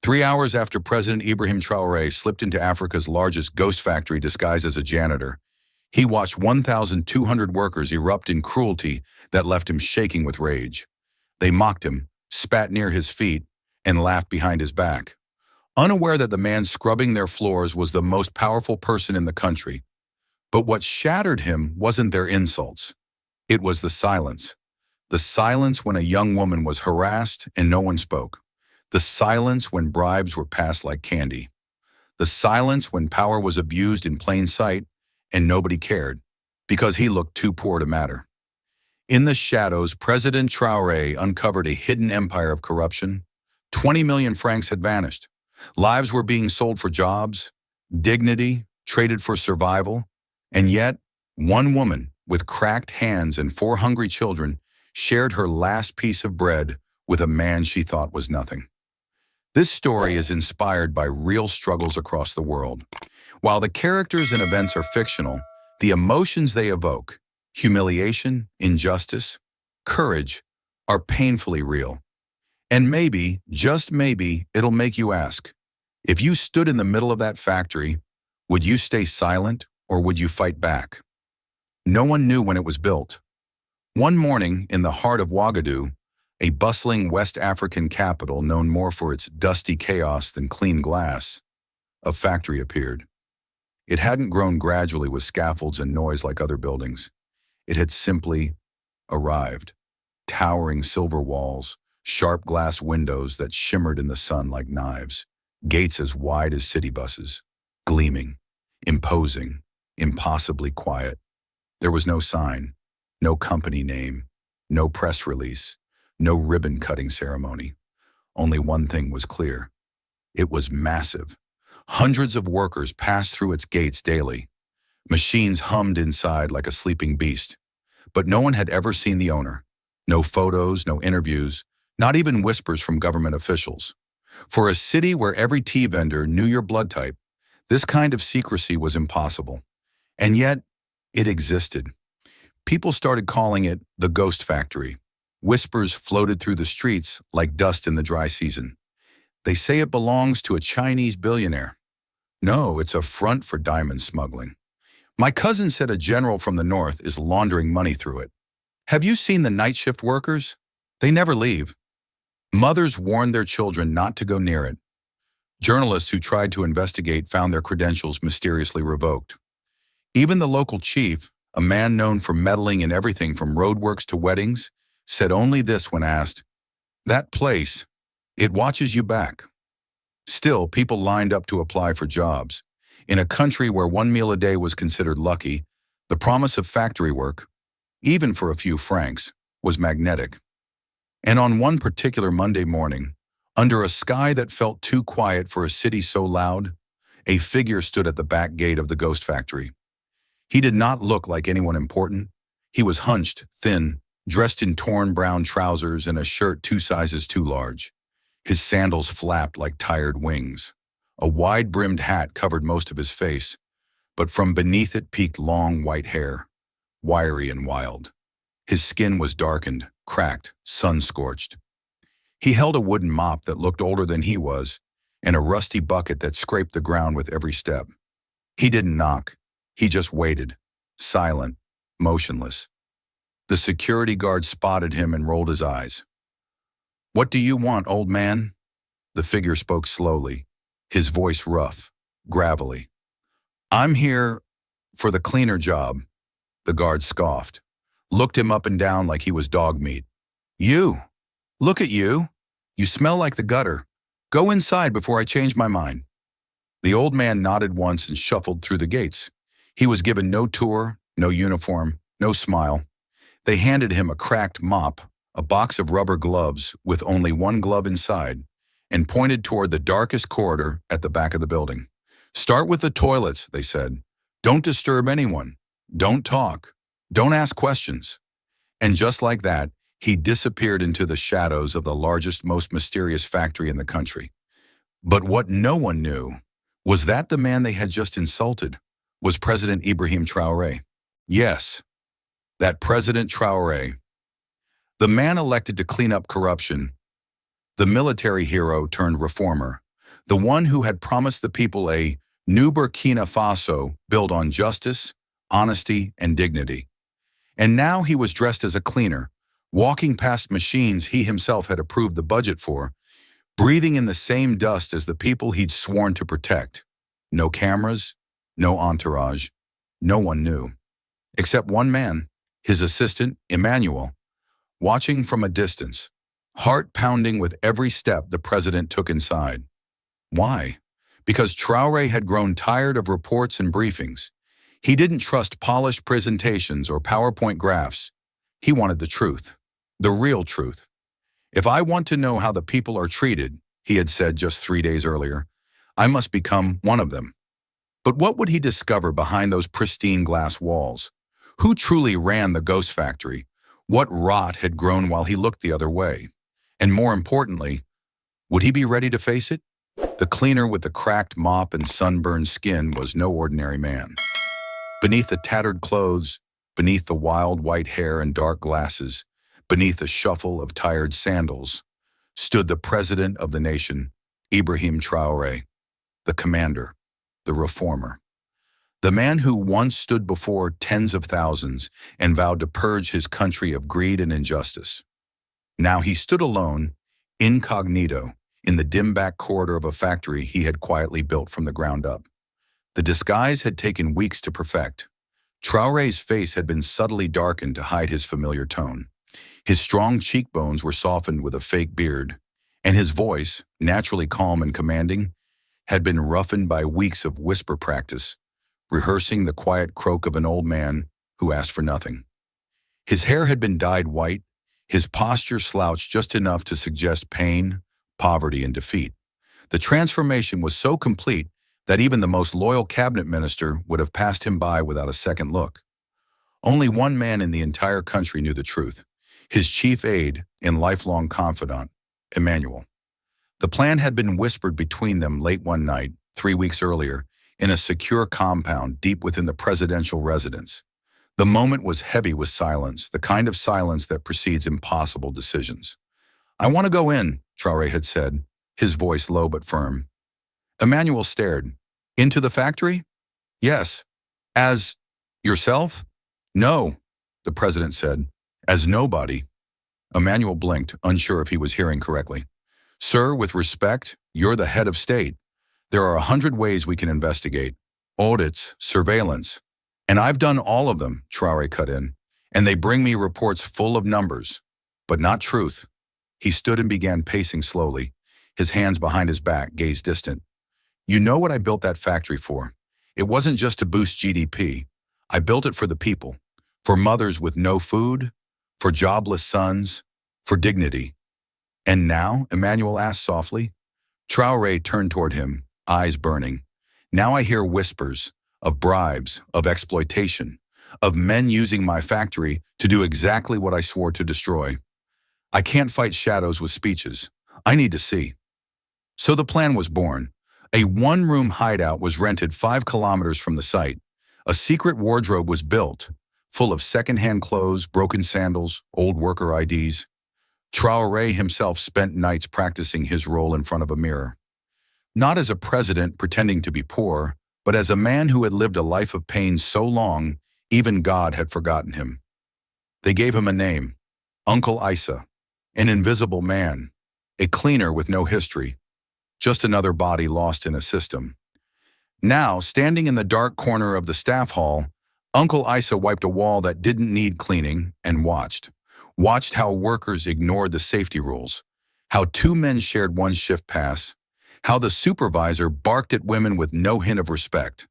3 hours after President Ibrahim Traoré slipped into Africa's largest ghost factory disguised as a janitor, he watched 1,200 workers erupt in cruelty that left him shaking with rage. They mocked him, spat near his feet, and laughed behind his back, unaware that the man scrubbing their floors was the most powerful person in the country. But what shattered him wasn't their insults. It was the silence. The silence when a young woman was harassed and no one spoke. The silence when bribes were passed like candy. The silence when power was abused in plain sight and nobody cared, because he looked too poor to matter. In the shadows, President Traoré uncovered a hidden empire of corruption. 20 million francs had vanished. Lives were being sold for jobs, dignity traded for survival, and yet one woman with cracked hands and 4 hungry children shared her last piece of bread with a man she thought was nothing. This story is inspired by real struggles across the world. While the characters and events are fictional, the emotions they evoke, humiliation, injustice, courage, are painfully real. And maybe, just maybe, it'll make you ask, if you stood in the middle of that factory, would you stay silent or would you fight back? No one knew when it was built. One morning, in the heart of Ouagadougou, a bustling West African capital known more for its dusty chaos than clean glass, a factory appeared. It hadn't grown gradually with scaffolds and noise like other buildings. It had simply arrived. Towering silver walls, sharp glass windows that shimmered in the sun like knives, gates as wide as city buses, gleaming, imposing, impossibly quiet. There was no sign, no company name, no press release, no ribbon-cutting ceremony. Only one thing was clear. It was massive. Hundreds of workers passed through its gates daily. Machines hummed inside like a sleeping beast. But no one had ever seen the owner. No photos, no interviews, not even whispers from government officials. For a city where every tea vendor knew your blood type, this kind of secrecy was impossible. And yet, it existed. People started calling it the Ghost Factory. Whispers floated through the streets like dust in the dry season. They say it belongs to a Chinese billionaire. No, it's a front for diamond smuggling. My cousin said a general from the north is laundering money through it. Have you seen the night shift workers? They never leave. Mothers warned their children not to go near it. Journalists who tried to investigate found their credentials mysteriously revoked. Even the local chief, a man known for meddling in everything from roadworks to weddings, said only this when asked, "That place, it watches you back." Still, people lined up to apply for jobs. In a country where one meal a day was considered lucky, the promise of factory work, even for a few francs, was magnetic. And on one particular Monday morning, under a sky that felt too quiet for a city so loud, a figure stood at the back gate of the Ghost Factory. He did not look like anyone important. He was hunched, thin, dressed in torn brown trousers and a shirt 2 sizes too large. His sandals flapped like tired wings. A wide-brimmed hat covered most of his face, but from beneath it peeked long white hair, wiry and wild. His skin was darkened, cracked, sun-scorched. He held a wooden mop that looked older than he was, and a rusty bucket that scraped the ground with every step. He didn't knock. He just waited, silent, motionless. The security guard spotted him and rolled his eyes. "What do you want, old man?" The figure spoke slowly, his voice rough, gravelly. "I'm here for the cleaner job." The guard scoffed, looked him up and down like he was dog meat. "You? Look at you. You smell like the gutter. Go inside before I change my mind." The old man nodded once and shuffled through the gates. He was given no tour, no uniform, no smile. They handed him a cracked mop, a box of rubber gloves with only one glove inside, and pointed toward the darkest corridor at the back of the building. "Start with the toilets," they said. "Don't disturb anyone. Don't talk. Don't ask questions." And just like that, he disappeared into the shadows of the largest, most mysterious factory in the country. But what no one knew was that the man they had just insulted was President Ibrahim Traoré. Yes, that President Traoré, the man elected to clean up corruption, the military hero turned reformer, the one who had promised the people a new Burkina Faso built on justice, honesty, and dignity. And now he was dressed as a cleaner, walking past machines he himself had approved the budget for, breathing in the same dust as the people he'd sworn to protect. No cameras, no entourage, no one knew. Except one man, his assistant, Emmanuel, watching from a distance, heart pounding with every step the president took inside. Why? Because Traoré had grown tired of reports and briefings. He didn't trust polished presentations or PowerPoint graphs. He wanted the truth, the real truth. If I want to know how the people are treated, he had said just 3 days earlier, I must become one of them. But what would he discover behind those pristine glass walls? Who truly ran the ghost factory? What rot had grown while he looked the other way? And more importantly, would he be ready to face it? The cleaner with the cracked mop and sunburned skin was no ordinary man. Beneath the tattered clothes, beneath the wild white hair and dark glasses, beneath the shuffle of tired sandals, stood the president of the nation, Ibrahim Traoré, the commander, the reformer. The man who once stood before tens of thousands and vowed to purge his country of greed and injustice. Now he stood alone, incognito, in the dim back corridor of a factory he had quietly built from the ground up. The disguise had taken weeks to perfect. Traoré's face had been subtly darkened to hide his familiar tone. His strong cheekbones were softened with a fake beard, and his voice, naturally calm and commanding, had been roughened by weeks of whisper practice, rehearsing the quiet croak of an old man who asked for nothing. His hair had been dyed white, his posture slouched just enough to suggest pain, poverty, and defeat. The transformation was so complete that even the most loyal cabinet minister would have passed him by without a second look. Only one man in the entire country knew the truth, his chief aide and lifelong confidant, Emmanuel. The plan had been whispered between them late one night, 3 weeks earlier, in a secure compound deep within the presidential residence. The moment was heavy with silence, the kind of silence that precedes impossible decisions. I want to go in, Traoré had said, his voice low but firm. Emmanuel stared. Into the factory? Yes. As yourself? No, the president said. As nobody. Emmanuel blinked, unsure if he was hearing correctly. Sir, with respect, you're the head of state. There are 100 ways we can investigate. Audits, surveillance. And I've done all of them, Traoré cut in. And they bring me reports full of numbers. But not truth. He stood and began pacing slowly, his hands behind his back, gaze distant. You know what I built that factory for. It wasn't just to boost GDP. I built it for the people. For mothers with no food, for jobless sons, for dignity. And now, Emmanuel asked softly. Traoré turned toward him, eyes burning. Now I hear whispers of bribes, of exploitation, of men using my factory to do exactly what I swore to destroy. I can't fight shadows with speeches. I need to see. So the plan was born. A one-room hideout was rented 5 kilometers from the site. A secret wardrobe was built, full of second-hand clothes, broken sandals, old worker IDs. Traoré himself spent nights practicing his role in front of a mirror. Not as a president pretending to be poor, but as a man who had lived a life of pain so long, even God had forgotten him. They gave him a name, Uncle Isa, an invisible man, a cleaner with no history, just another body lost in a system. Now, standing in the dark corner of the staff hall, Uncle Isa wiped a wall that didn't need cleaning and watched how workers ignored the safety rules, how 2 men shared one shift pass, how the supervisor barked at women with no hint of respect,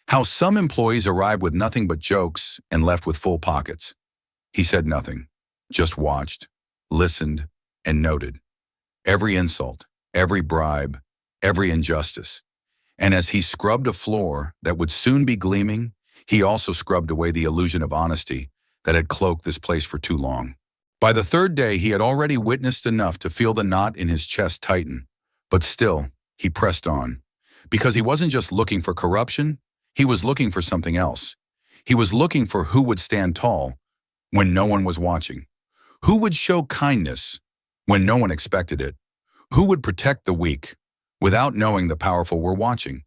how some employees arrived with nothing but jokes and left with full pockets. He said nothing, just watched, listened, and noted. Every insult, every bribe, every injustice. And as he scrubbed a floor that would soon be gleaming, he also scrubbed away the illusion of honesty that had cloaked this place for too long. By the 3rd day, he had already witnessed enough to feel the knot in his chest tighten. But still, he pressed on. Because he wasn't just looking for corruption, he was looking for something else. He was looking for who would stand tall when no one was watching. Who would show kindness when no one expected it? Who would protect the weak without knowing the powerful were watching.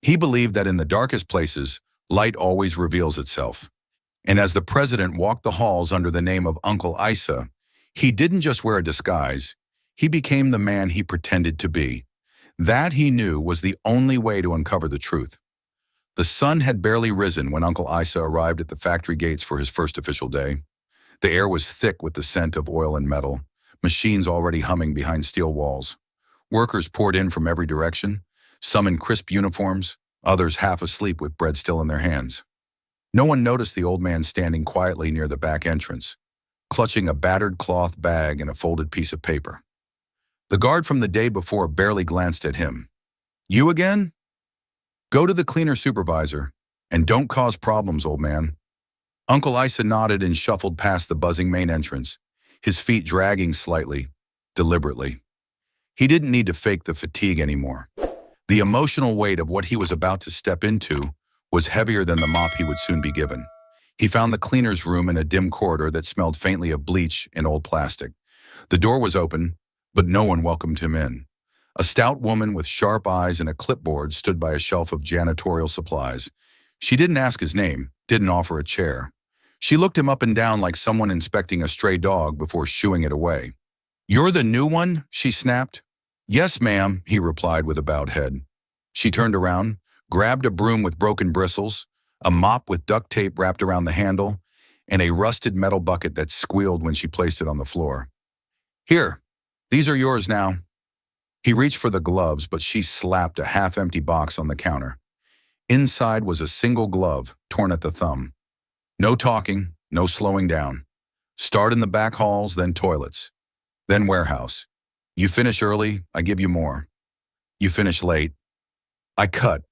He believed that in the darkest places, light always reveals itself. And as the president walked the halls under the name of Uncle Isa, he didn't just wear a disguise, he became the man he pretended to be. That, he knew, was the only way to uncover the truth. The sun had barely risen when Uncle Isa arrived at the factory gates for his first official day. The air was thick with the scent of oil and metal, machines already humming behind steel walls. Workers poured in from every direction, some in crisp uniforms, others half asleep with bread still in their hands. No one noticed the old man standing quietly near the back entrance, clutching a battered cloth bag and a folded piece of paper. The guard from the day before barely glanced at him. "You again? Go to the cleaner supervisor, and don't cause problems, old man." Uncle Isa nodded and shuffled past the buzzing main entrance, his feet dragging slightly, deliberately. He didn't need to fake the fatigue anymore. The emotional weight of what he was about to step into was heavier than the mop he would soon be given. He found the cleaner's room in a dim corridor that smelled faintly of bleach and old plastic. The door was open, but no one welcomed him in. A stout woman with sharp eyes and a clipboard stood by a shelf of janitorial supplies. She didn't ask his name, didn't offer a chair. She looked him up and down like someone inspecting a stray dog before shooing it away. "You're the new one?" she snapped. "Yes, ma'am," he replied with a bowed head. She turned around, grabbed a broom with broken bristles, a mop with duct tape wrapped around the handle, and a rusted metal bucket that squealed when she placed it on the floor. "Here, these are yours now." He reached for the gloves, but she slapped a half-empty box on the counter. Inside was a single glove, torn at the thumb. "No talking, no slowing down. Start in the back halls, then toilets, then warehouse. You finish early, I give you more. You finish late, I cut."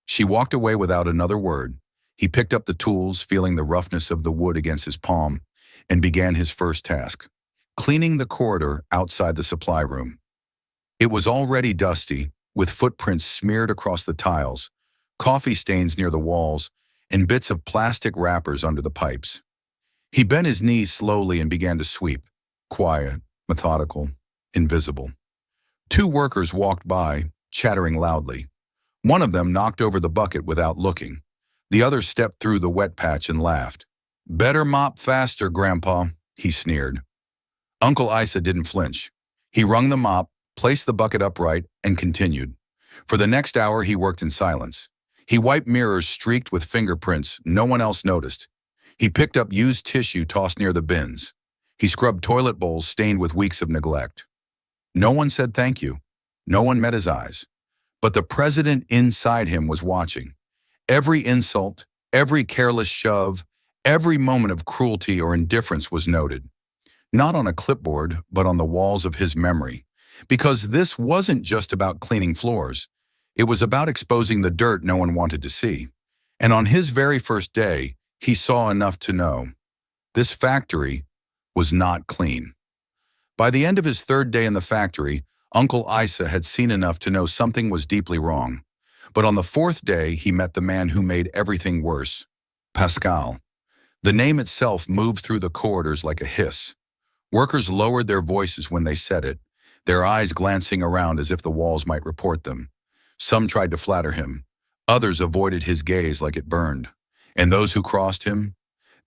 She walked away without another word. He picked up the tools, feeling the roughness of the wood against his palm, and began his first task, cleaning the corridor outside the supply room. It was already dusty, with footprints smeared across the tiles, coffee stains near the walls, and bits of plastic wrappers under the pipes. He bent his knees slowly and began to sweep, quiet, methodical, invisible. Two workers walked by, chattering loudly. One of them knocked over the bucket without looking. The other stepped through the wet patch and laughed. "Better mop faster, Grandpa," he sneered. Uncle Isa didn't flinch. He wrung the mop, placed the bucket upright, and continued. For the next hour, he worked in silence. He wiped mirrors streaked with fingerprints no one else noticed. He picked up used tissue tossed near the bins. He scrubbed toilet bowls stained with weeks of neglect. No one said thank you. No one met his eyes. But the president inside him was watching. Every insult, every careless shove, every moment of cruelty or indifference was noted. Not on a clipboard, but on the walls of his memory. Because this wasn't just about cleaning floors. It was about exposing the dirt no one wanted to see. And on his very first day, he saw enough to know. This factory was not clean. By the end of his third day in the factory, Uncle Isa had seen enough to know something was deeply wrong. But on the fourth day, he met the man who made everything worse, Pascal. The name itself moved through the corridors like a hiss. Workers lowered their voices when they said it, their eyes glancing around as if the walls might report them. Some tried to flatter him. Others avoided his gaze like it burned. And those who crossed him,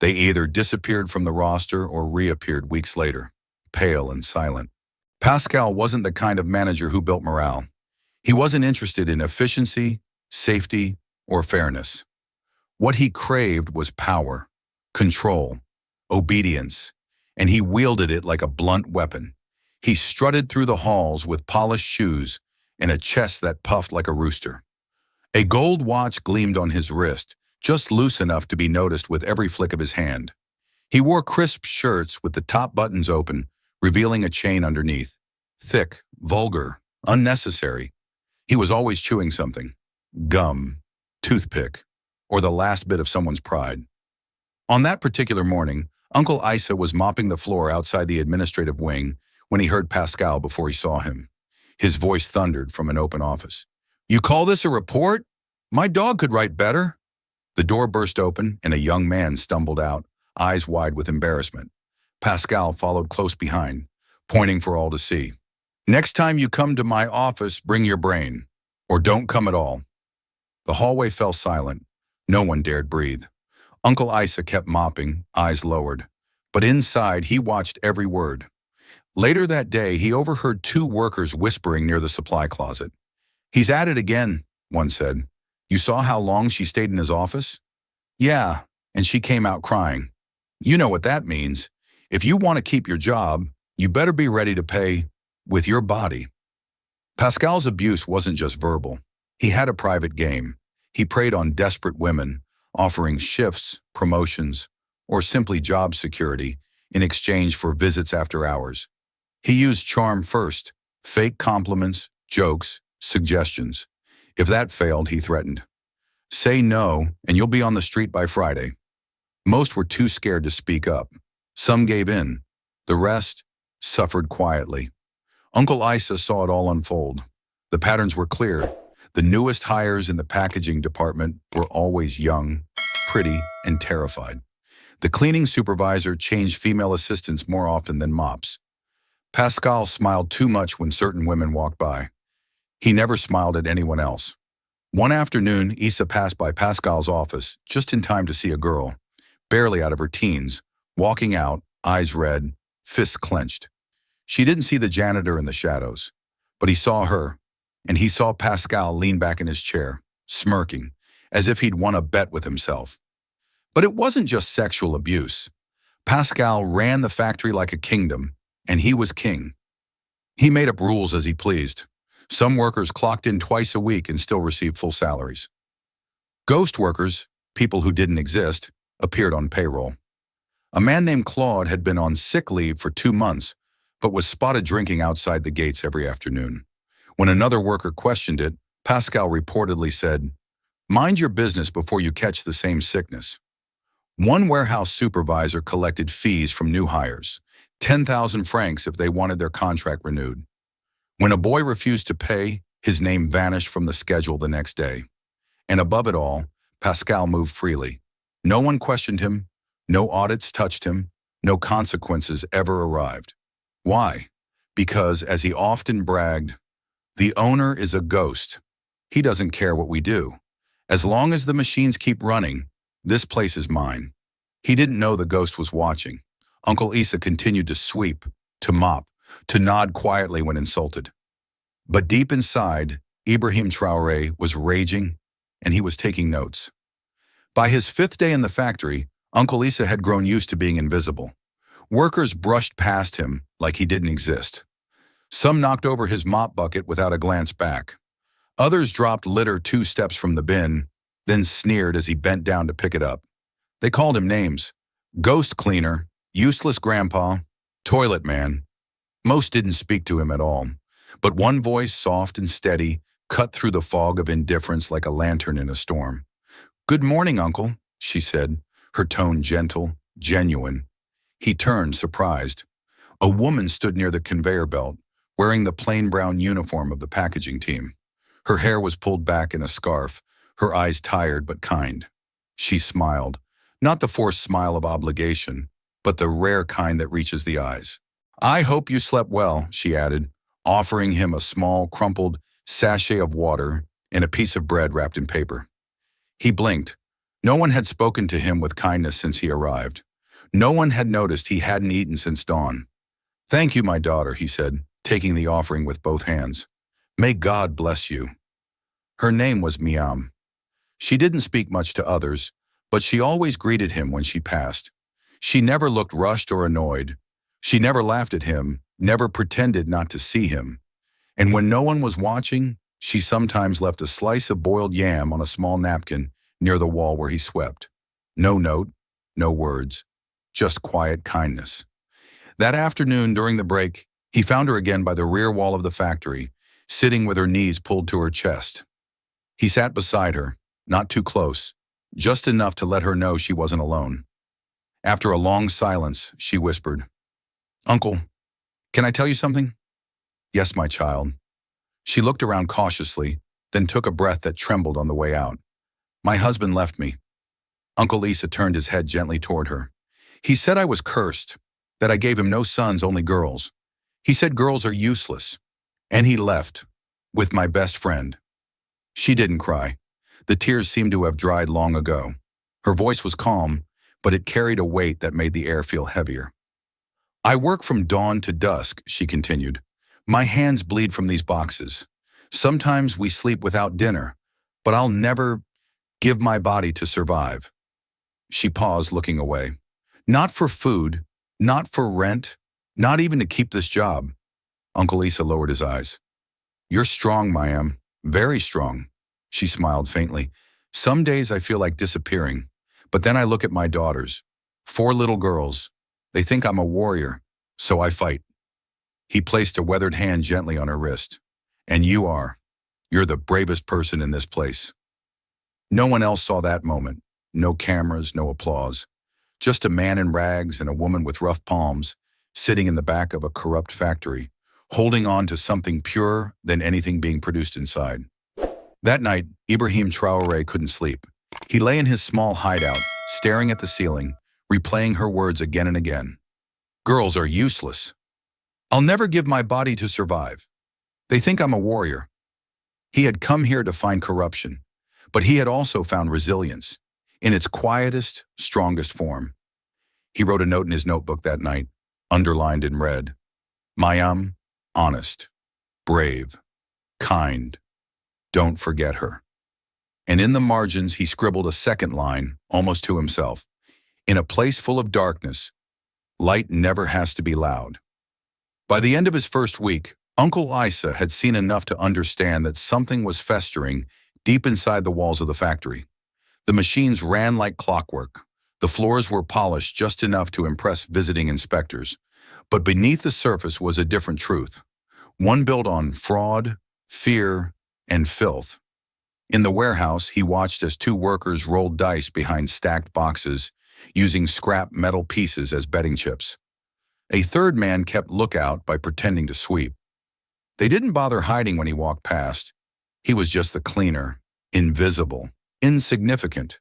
they either disappeared from the roster or reappeared weeks later, pale and silent. Pascal wasn't the kind of manager who built morale. He wasn't interested in efficiency, safety, or fairness. What he craved was power, control, obedience, and he wielded it like a blunt weapon. He strutted through the halls with polished shoes and a chest that puffed like a rooster. A gold watch gleamed on his wrist, just loose enough to be noticed with every flick of his hand. He wore crisp shirts with the top buttons open, revealing a chain underneath. Thick, vulgar, unnecessary. He was always chewing something. Gum, toothpick, or the last bit of someone's pride. On that particular morning, Uncle Isa was mopping the floor outside the administrative wing when he heard Pascal before he saw him. His voice thundered from an open office. "You call this a report? My dog could write better." The door burst open and a young man stumbled out, eyes wide with embarrassment. Pascal followed close behind, pointing for all to see. Next time you come to my office, bring your brain. Or don't come at all. The hallway fell silent. No one dared breathe. Uncle Isa kept mopping, eyes lowered. But inside, he watched every word. Later that day, he overheard two workers whispering near the supply closet. "He's at it again," one said. "You saw how long she stayed in his office?" "Yeah, and she came out crying." "You know what that means. If you want to keep your job, you better be ready to pay with your body." Pascal's abuse wasn't just verbal. He had a private game. He preyed on desperate women, offering shifts, promotions, or simply job security in exchange for visits after hours. He used charm first, fake compliments, jokes, suggestions. If that failed, he threatened, "Say no, and you'll be on the street by Friday." Most were too scared to speak up. Some gave in. The rest suffered quietly. Uncle Isa saw it all unfold. The patterns were clear. The newest hires in the packaging department were always young, pretty, and terrified. The cleaning supervisor changed female assistants more often than mops. Pascal smiled too much when certain women walked by. He never smiled at anyone else. One afternoon, Isa passed by Pascal's office just in time to see a girl, barely out of her teens, walking out, eyes red, fists clenched. She didn't see the janitor in the shadows, but he saw her, and he saw Pascal lean back in his chair, smirking, as if he'd won a bet with himself. But it wasn't just sexual abuse. Pascal ran the factory like a kingdom, and he was king. He made up rules as he pleased. Some workers clocked in twice a week and still received full salaries. Ghost workers, people who didn't exist, appeared on payroll. A man named Claude had been on sick leave for 2 months, but was spotted drinking outside the gates every afternoon. When another worker questioned it, Pascal reportedly said, "Mind your business before you catch the same sickness." One warehouse supervisor collected fees from new hires, 10,000 francs if they wanted their contract renewed. When a boy refused to pay, his name vanished from the schedule the next day. And above it all, Pascal moved freely. No one questioned him, no audits touched him, no consequences ever arrived. Why? Because, as he often bragged, "The owner is a ghost. He doesn't care what we do. As long as the machines keep running, this place is mine." He didn't know the ghost was watching. Uncle Isa continued to sweep, to mop, to nod quietly when insulted. But deep inside, Ibrahim Traoré was raging, and he was taking notes. By his 5th day in the factory, Uncle Isa had grown used to being invisible. Workers brushed past him like he didn't exist. Some knocked over his mop bucket without a glance back. Others dropped litter 2 steps from the bin, then sneered as he bent down to pick it up. They called him names: ghost cleaner, useless grandpa, toilet man. Most didn't speak to him at all, but one voice, soft and steady, cut through the fog of indifference like a lantern in a storm. "Good morning, Uncle," she said, her tone gentle, genuine. He turned, surprised. A woman stood near the conveyor belt, wearing the plain brown uniform of the packaging team. Her hair was pulled back in a scarf, her eyes tired but kind. She smiled, not the forced smile of obligation, but the rare kind that reaches the eyes. "I hope you slept well," she added, offering him a small, crumpled sachet of water and a piece of bread wrapped in paper. He blinked. No one had spoken to him with kindness since he arrived. No one had noticed he hadn't eaten since dawn. "Thank you, my daughter," he said, taking the offering with both hands. "May God bless you." Her name was Miam. She didn't speak much to others, but she always greeted him when she passed. She never looked rushed or annoyed. She never laughed at him, never pretended not to see him. And when no one was watching, she sometimes left a slice of boiled yam on a small napkin near the wall where he swept. No note, no words, just quiet kindness. That afternoon during the break, he found her again by the rear wall of the factory, sitting with her knees pulled to her chest. He sat beside her, not too close, just enough to let her know she wasn't alone. After a long silence, she whispered, "Uncle, can I tell you something?" "Yes, my child." She looked around cautiously, then took a breath that trembled on the way out. "My husband left me." Uncle Isa turned his head gently toward her. "He said I was cursed, that I gave him no sons, only girls. He said girls are useless. And he left, with my best friend. She didn't cry. The tears seemed to have dried long ago. Her voice was calm, but it carried a weight that made the air feel heavier. I work from dawn to dusk, she continued. My hands bleed from these boxes. Sometimes we sleep without dinner, but I'll never give my body to survive. She paused, looking away. Not for food, not for rent, not even to keep this job. Uncle Isa lowered his eyes. You're strong, Mayam, very strong. She smiled faintly. Some days I feel like disappearing, but then I look at my daughters. 4 little girls. They think I'm a warrior, so I fight. He placed a weathered hand gently on her wrist. And you are. You're the bravest person in this place. No one else saw that moment. No cameras, no applause. Just a man in rags and a woman with rough palms, sitting in the back of a corrupt factory, holding on to something purer than anything being produced inside. That night, Ibrahim Traoré couldn't sleep. He lay in his small hideout, staring at the ceiling, replaying her words again and again. Girls are useless. I'll never give my body to survive. They think I'm a warrior. He had come here to find corruption, but he had also found resilience, in its quietest, strongest form. He wrote a note in his notebook that night, underlined in red. Mayam, honest, brave, kind. Don't forget her. And in the margins, he scribbled a second line, almost to himself. In a place full of darkness, light never has to be loud. By the end of his first week, Uncle Isa had seen enough to understand that something was festering deep inside the walls of the factory. The machines ran like clockwork. The floors were polished just enough to impress visiting inspectors. But beneath the surface was a different truth, one built on fraud, fear, and filth. In the warehouse, he watched as 2 workers rolled dice behind stacked boxes, using scrap metal pieces as betting chips. A third man kept lookout by pretending to sweep. They didn't bother hiding when he walked past. He was just the cleaner, invisible, insignificant.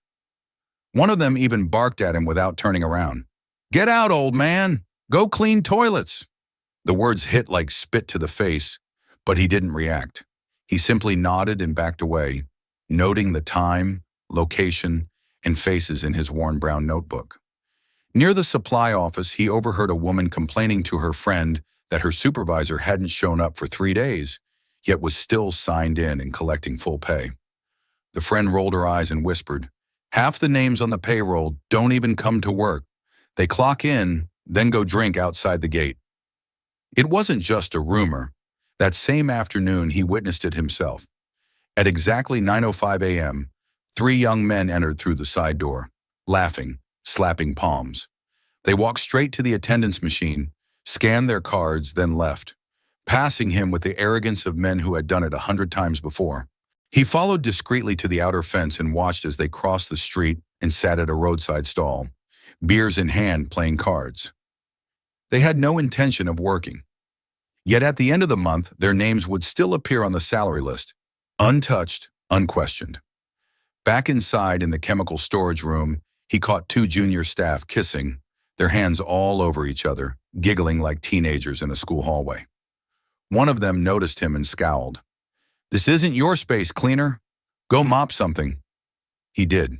One of them even barked at him without turning around. Get out, old man! Go clean toilets! The words hit like spit to the face, but he didn't react. He simply nodded and backed away, noting the time, location, and faces in his worn brown notebook. Near the supply office, he overheard a woman complaining to her friend that her supervisor hadn't shown up for 3 days, yet was still signed in and collecting full pay. The friend rolled her eyes and whispered, half the names on the payroll don't even come to work. They clock in, then go drink outside the gate. It wasn't just a rumor. That same afternoon, he witnessed it himself. At exactly 9:05 a.m., 3 young men entered through the side door, laughing, slapping palms. They walked straight to the attendance machine, scanned their cards, then left, passing him with the arrogance of men who had done it 100 times before. He followed discreetly to the outer fence and watched as they crossed the street and sat at a roadside stall, beers in hand, playing cards. They had no intention of working. Yet at the end of the month, their names would still appear on the salary list, untouched, unquestioned. Back inside in the chemical storage room, he caught 2 junior staff kissing, their hands all over each other, giggling like teenagers in a school hallway. One of them noticed him and scowled. This isn't your space, cleaner. Go mop something. He did,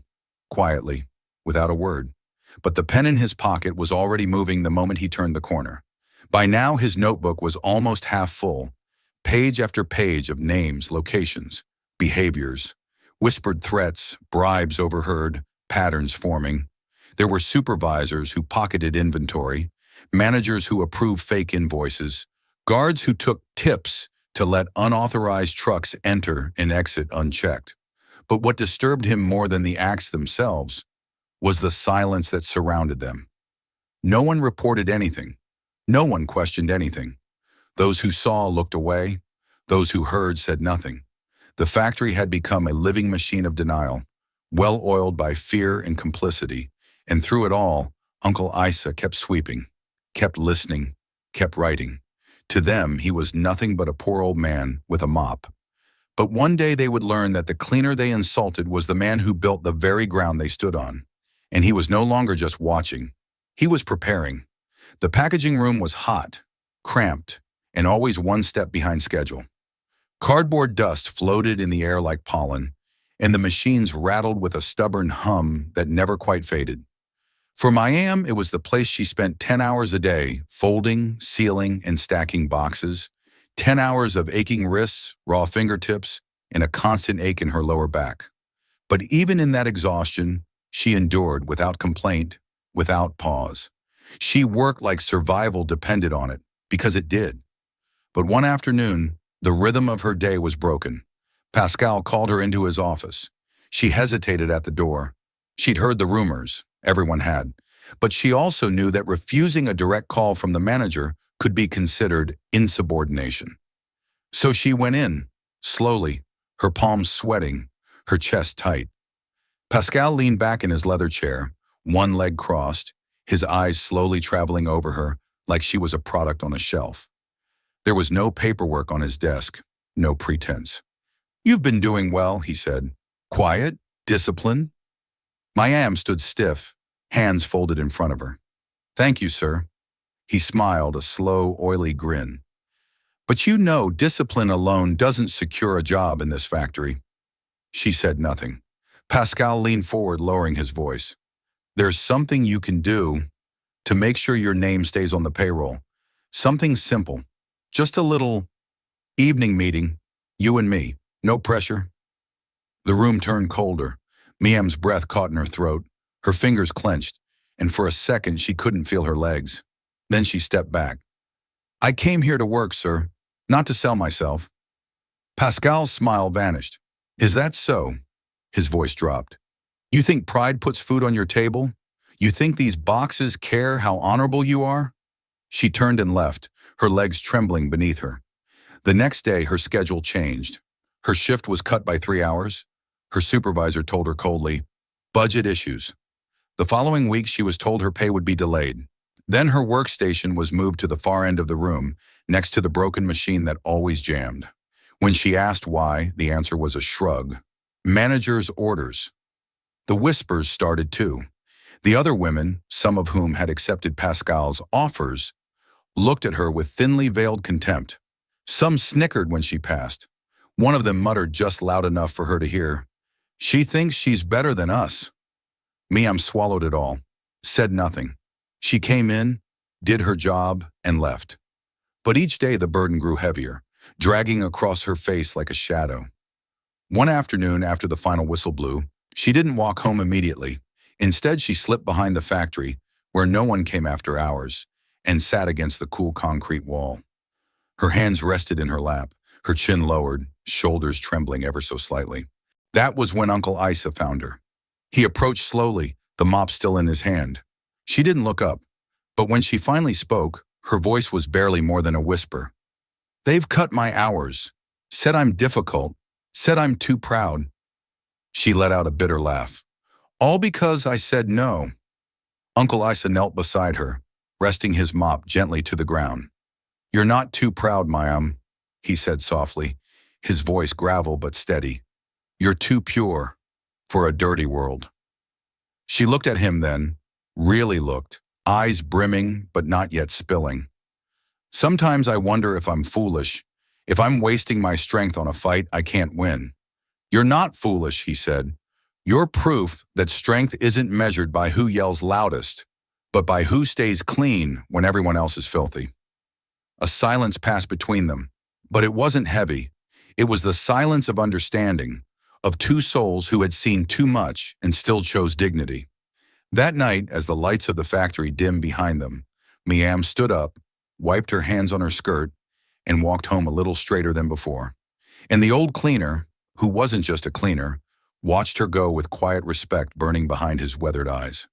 quietly, without a word. But the pen in his pocket was already moving the moment he turned the corner. By now, his notebook was almost half full, page after page of names, locations, behaviors, whispered threats, bribes overheard, patterns forming. There were supervisors who pocketed inventory, managers who approved fake invoices, guards who took tips to let unauthorized trucks enter and exit unchecked. But what disturbed him more than the acts themselves was the silence that surrounded them. No one reported anything. No one questioned anything. Those who saw looked away. Those who heard said nothing. The factory had become a living machine of denial, well-oiled by fear and complicity. And through it all, Uncle Isa kept sweeping, kept listening, kept writing. To them, he was nothing but a poor old man with a mop. But one day they would learn that the cleaner they insulted was the man who built the very ground they stood on. And he was no longer just watching. He was preparing. The packaging room was hot, cramped, and always one step behind schedule. Cardboard dust floated in the air like pollen, and the machines rattled with a stubborn hum that never quite faded. For Mayam, it was the place she spent 10 hours a day, folding, sealing, and stacking boxes, 10 hours of aching wrists, raw fingertips, and a constant ache in her lower back. But even in that exhaustion, she endured without complaint, without pause. She worked like survival depended on it, because it did. But one afternoon, the rhythm of her day was broken. Pascal called her into his office. She hesitated at the door. She'd heard the rumors, everyone had, but she also knew that refusing a direct call from the manager could be considered insubordination. So she went in, slowly, her palms sweating, her chest tight. Pascal leaned back in his leather chair, one leg crossed, his eyes slowly traveling over her like she was a product on a shelf. There was no paperwork on his desk, no pretense. "You've been doing well," he said. "Quiet, disciplined." Mayam stood stiff, hands folded in front of her. "Thank you, sir." He smiled, a slow, oily grin. "But you know discipline alone doesn't secure a job in this factory." She said nothing. Pascal leaned forward, lowering his voice. "There's something you can do to make sure your name stays on the payroll. Something simple. Just a little evening meeting, you and me. No pressure." The room turned colder. Miam's breath caught in her throat. Her fingers clenched, and for a second she couldn't feel her legs. Then she stepped back. "I came here to work, sir, not to sell myself." Pascal's smile vanished. "Is that so?" His voice dropped. "You think pride puts food on your table? You think these boxes care how honorable you are?" She turned and left, her legs trembling beneath her. The next day, her schedule changed. Her shift was cut by 3 hours. Her supervisor told her coldly, "Budget issues." The following week, she was told her pay would be delayed. Then her workstation was moved to the far end of the room, next to the broken machine that always jammed. When she asked why, the answer was a shrug. Manager's orders. The whispers started too. The other women, some of whom had accepted Pascal's offers, looked at her with thinly veiled contempt. Some snickered when she passed. One of them muttered just loud enough for her to hear, "She thinks she's better than us." Miam swallowed it all, said nothing. She came in, did her job, and left. But each day the burden grew heavier, dragging across her face like a shadow. One afternoon after the final whistle blew, she didn't walk home immediately. Instead, she slipped behind the factory, where no one came after hours, and sat against the cool concrete wall. Her hands rested in her lap, her chin lowered, shoulders trembling ever so slightly. That was when Uncle Isa found her. He approached slowly, the mop still in his hand. She didn't look up, but when she finally spoke, her voice was barely more than a whisper. "They've cut my hours, said I'm difficult, said I'm too proud." She let out a bitter laugh. "All because I said no." Uncle Isa knelt beside her, resting his mop gently to the ground. "You're not too proud, Mayam," he said softly, his voice gravel but steady. "You're too pure for a dirty world." She looked at him then, really looked, eyes brimming but not yet spilling. "Sometimes I wonder if I'm foolish, if I'm wasting my strength on a fight I can't win." "You're not foolish," he said. "You're proof that strength isn't measured by who yells loudest, but by who stays clean when everyone else is filthy." A silence passed between them, but it wasn't heavy. It was the silence of understanding, of two souls who had seen too much and still chose dignity. That night, as the lights of the factory dimmed behind them, Miam stood up, wiped her hands on her skirt, and walked home a little straighter than before. And the old cleaner, who wasn't just a cleaner, watched her go with quiet respect burning behind his weathered eyes.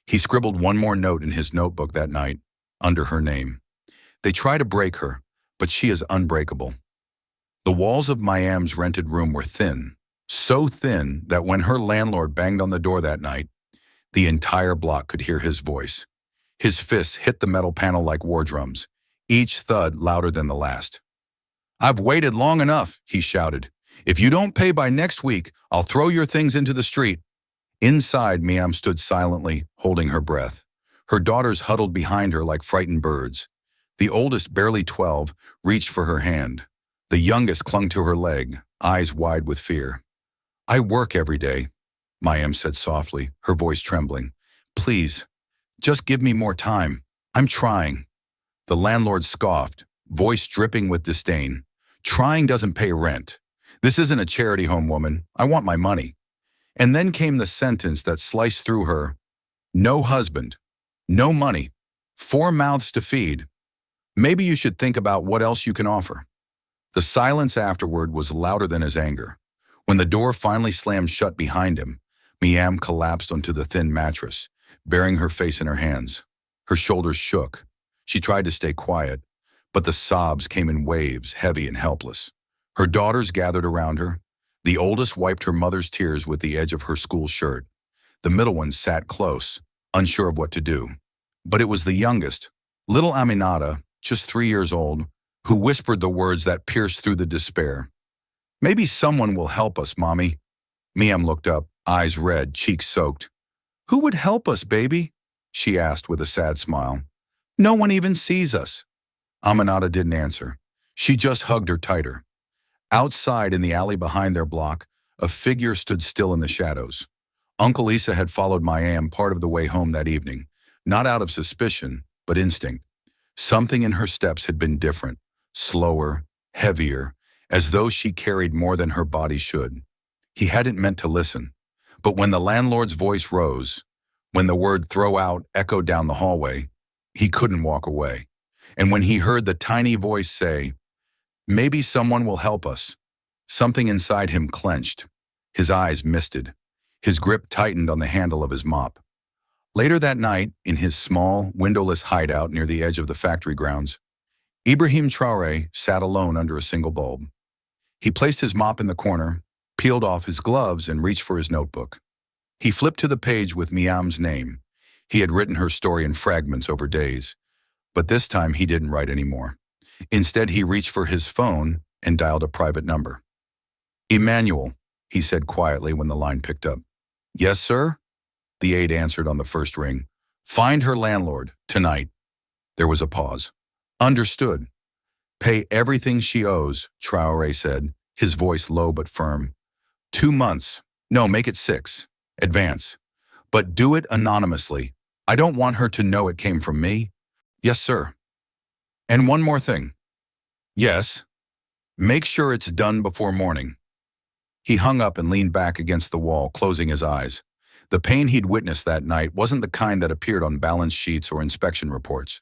He scribbled one more note in his notebook that night, under her name. "They try to break her, but she is unbreakable." The walls of Mayam's rented room were thin, so thin that when her landlord banged on the door that night, the entire block could hear his voice. His fists hit the metal panel like war drums, each thud louder than the last. "I've waited long enough," he shouted. "If you don't pay by next week, I'll throw your things into the street." Inside, Miam stood silently, holding her breath. Her daughters huddled behind her like frightened birds. The oldest, barely 12, reached for her hand. The youngest clung to her leg, eyes wide with fear. "I work every day," Mayim said softly, her voice trembling. "Please, just give me more time. I'm trying." The landlord scoffed, voice dripping with disdain. "Trying doesn't pay rent. This isn't a charity home, woman. I want my money." And then came the sentence that sliced through her. "No husband. No money. 4 mouths to feed. Maybe you should think about what else you can offer." The silence afterward was louder than his anger. When the door finally slammed shut behind him, Miam collapsed onto the thin mattress, burying her face in her hands. Her shoulders shook. She tried to stay quiet, but the sobs came in waves, heavy and helpless. Her daughters gathered around her. The oldest wiped her mother's tears with the edge of her school shirt. The middle one sat close, unsure of what to do. But it was the youngest, little Aminata, just 3 years old, who whispered the words that pierced through the despair. "Maybe someone will help us, Mommy." Miam looked up, eyes red, cheeks soaked. "Who would help us, baby?" she asked with a sad smile. "No one even sees us." Aminata didn't answer. She just hugged her tighter. Outside in the alley behind their block, a figure stood still in the shadows. Uncle Isa had followed Miam part of the way home that evening, not out of suspicion, but instinct. Something in her steps had been different, slower, heavier, as though she carried more than her body should. He hadn't meant to listen, but when the landlord's voice rose, when the word "throw out" echoed down the hallway, he couldn't walk away. And when he heard the tiny voice say, "Maybe someone will help us," something inside him clenched. His eyes misted. His grip tightened on the handle of his mop. Later that night, in his small, windowless hideout near the edge of the factory grounds, Ibrahim Traoré sat alone under a single bulb. He placed his mop in the corner, peeled off his gloves, and reached for his notebook. He flipped to the page with Miam's name. He had written her story in fragments over days, but this time he didn't write anymore. Instead, he reached for his phone and dialed a private number. "Emmanuel," he said quietly when the line picked up. "Yes, sir?" The aide answered on the first ring. "Find her landlord, tonight." There was a pause. "Understood." "Pay everything she owes," Traoré said, his voice low but firm. 2 months. No, make it 6. Advance. But do it anonymously. I don't want her to know it came from me." "Yes, sir." "And one more thing." "Yes." "Make sure it's done before morning." He hung up and leaned back against the wall, closing his eyes. The pain he'd witnessed that night wasn't the kind that appeared on balance sheets or inspection reports.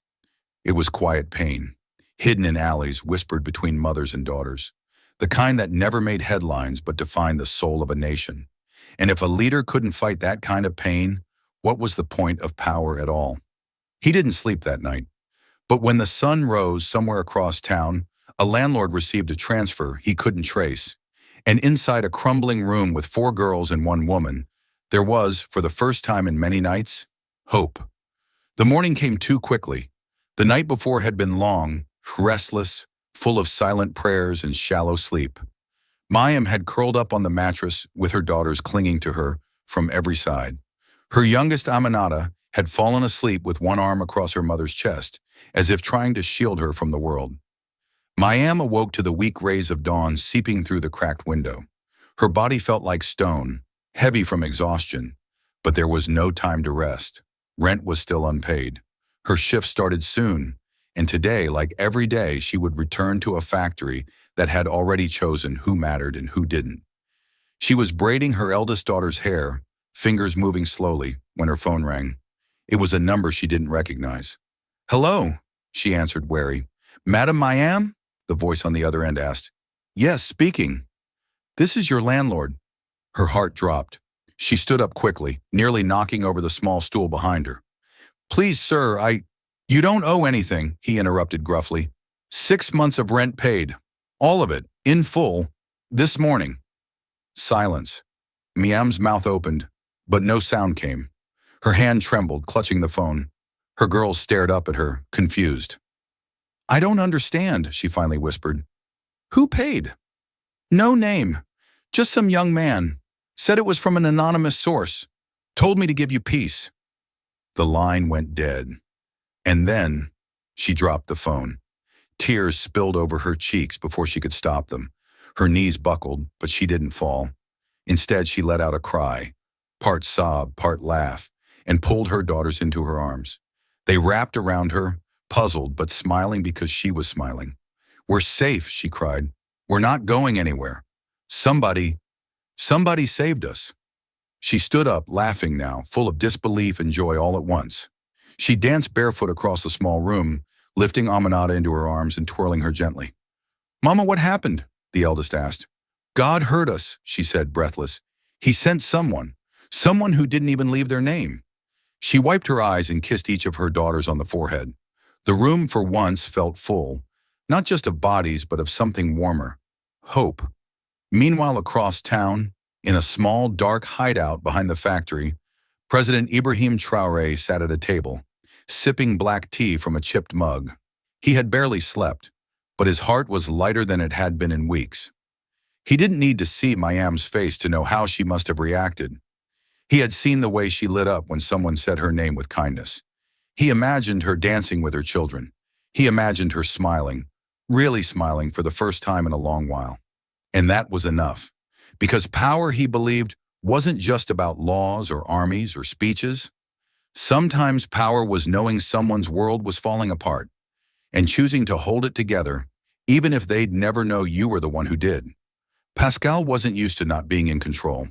It was quiet pain, hidden in alleys, whispered between mothers and daughters. The kind that never made headlines but defined the soul of a nation. And if a leader couldn't fight that kind of pain, what was the point of power at all? He didn't sleep that night. But when the sun rose somewhere across town, a landlord received a transfer he couldn't trace. And inside a crumbling room with 4 girls and 1 woman, there was, for the first time in many nights, hope. The morning came too quickly. The night before had been long, restless, full of silent prayers and shallow sleep. Mayim had curled up on the mattress with her daughters clinging to her from every side. Her youngest, Aminata, had fallen asleep with one arm across her mother's chest, as if trying to shield her from the world. Mayim awoke to the weak rays of dawn seeping through the cracked window. Her body felt like stone, heavy from exhaustion, but there was no time to rest. Rent was still unpaid. Her shift started soon, and today, like every day, she would return to a factory that had already chosen who mattered and who didn't. She was braiding her eldest daughter's hair, fingers moving slowly, when her phone rang. It was a number she didn't recognize. "Hello," she answered, wary. "Madam Mayim?" the voice on the other end asked. "Yes, speaking." "This is your landlord." Her heart dropped. She stood up quickly, nearly knocking over the small stool behind her. "Please, sir, You don't owe anything," he interrupted gruffly. 6 months of rent paid. All of it, in full, this morning." Silence. Miam's mouth opened, but no sound came. Her hand trembled, clutching the phone. Her girls stared up at her, confused. "I don't understand," she finally whispered. "Who paid?" "No name. Just some young man. Said it was from an anonymous source. Told me to give you peace." The line went dead. And then, She dropped the phone. Tears spilled over her cheeks before she could stop them. Her knees buckled, but she didn't fall. Instead, she let out a cry, part sob, part laugh, and pulled her daughters into her arms. They wrapped around her, puzzled but smiling because she was smiling. "We're safe," she cried. "We're not going anywhere. Somebody saved us." She stood up, laughing now, full of disbelief and joy all at once. She danced barefoot across the small room, lifting Aminata into her arms and twirling her gently. "Mama, what happened?" the eldest asked. "God heard us," she said, breathless. "He sent someone who didn't even leave their name." She wiped her eyes and kissed each of her daughters on the forehead. The room for once felt full, not just of bodies but of something warmer, hope. Meanwhile, across town, in a small, dark hideout behind the factory, President Ibrahim Traoré sat at a table, sipping black tea from a chipped mug. He had barely slept, but his heart was lighter than it had been in weeks. He didn't need to see Mayam's face to know how she must have reacted. He had seen the way she lit up when someone said her name with kindness. He imagined her dancing with her children. He imagined her smiling, really smiling for the first time in a long while. And that was enough. Because power, he believed, wasn't just about laws or armies or speeches. Sometimes power was knowing someone's world was falling apart and choosing to hold it together, even if they'd never know you were the one who did. Pascal wasn't used to not being in control.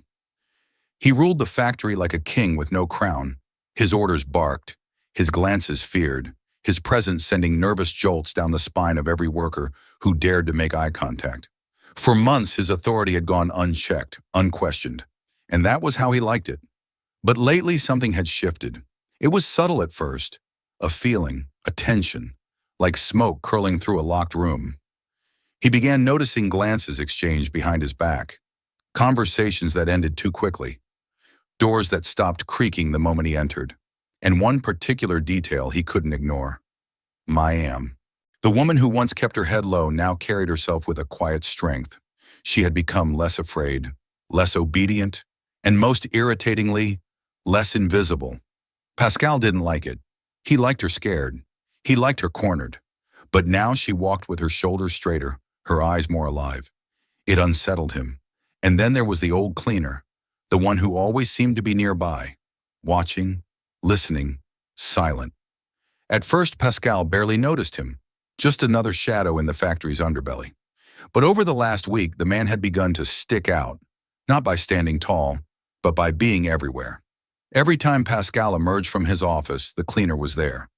He ruled the factory like a king with no crown. His orders barked, his glances feared, his presence sending nervous jolts down the spine of every worker who dared to make eye contact. For months, his authority had gone unchecked, unquestioned, and that was how he liked it. But lately, something had shifted. It was subtle at first, a feeling, a tension, like smoke curling through a locked room. He began noticing glances exchanged behind his back, conversations that ended too quickly, doors that stopped creaking the moment he entered, and one particular detail he couldn't ignore. Mayam. The woman who once kept her head low now carried herself with a quiet strength. She had become less afraid, less obedient, and most irritatingly, less invisible. Pascal didn't like it. He liked her scared. He liked her cornered. But now she walked with her shoulders straighter, her eyes more alive. It unsettled him. And then there was the old cleaner, the one who always seemed to be nearby, watching, listening, silent. At first, Pascal barely noticed him, just another shadow in the factory's underbelly. But over the last week, the man had begun to stick out, not by standing tall, but by being everywhere. Every time Pascal emerged from his office, the cleaner was there,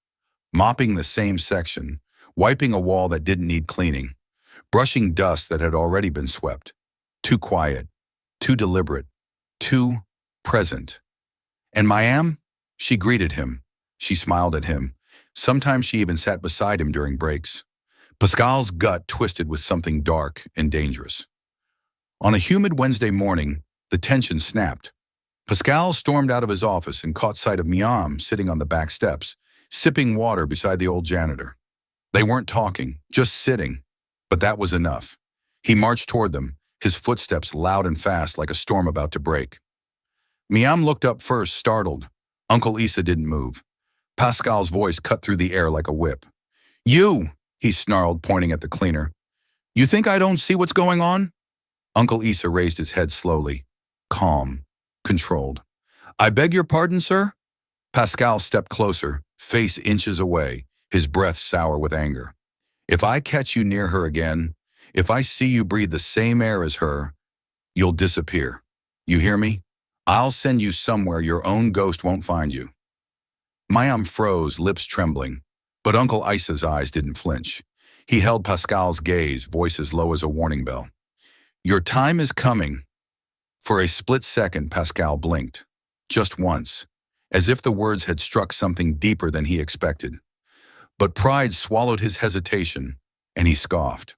mopping the same section, wiping a wall that didn't need cleaning, brushing dust that had already been swept. Too quiet, too deliberate, too present. And Mayam? She greeted him. She smiled at him. Sometimes she even sat beside him during breaks. Pascal's gut twisted with something dark and dangerous. On a humid Wednesday morning, the tension snapped. Pascal stormed out of his office and caught sight of Mayam sitting on the back steps, sipping water beside the old janitor. They weren't talking, just sitting. But that was enough. He marched toward them, his footsteps loud and fast like a storm about to break. Mayam looked up first, startled. Uncle Issa didn't move. Pascal's voice cut through the air like a whip. "You!" he snarled, pointing at the cleaner. "You think I don't see what's going on?" Uncle Issa raised his head slowly, calm, controlled. "I beg your pardon, sir?" Pascal stepped closer, face inches away, his breath sour with anger. "If I catch you near her again, if I see you breathe the same air as her, you'll disappear. You hear me? I'll send you somewhere your own ghost won't find you." Mayam froze, lips trembling, but Uncle Issa's eyes didn't flinch. He held Pascal's gaze, voice as low as a warning bell. "Your time is coming." For a split second, Pascal blinked. Just once, as if the words had struck something deeper than he expected. But pride swallowed his hesitation, and he scoffed.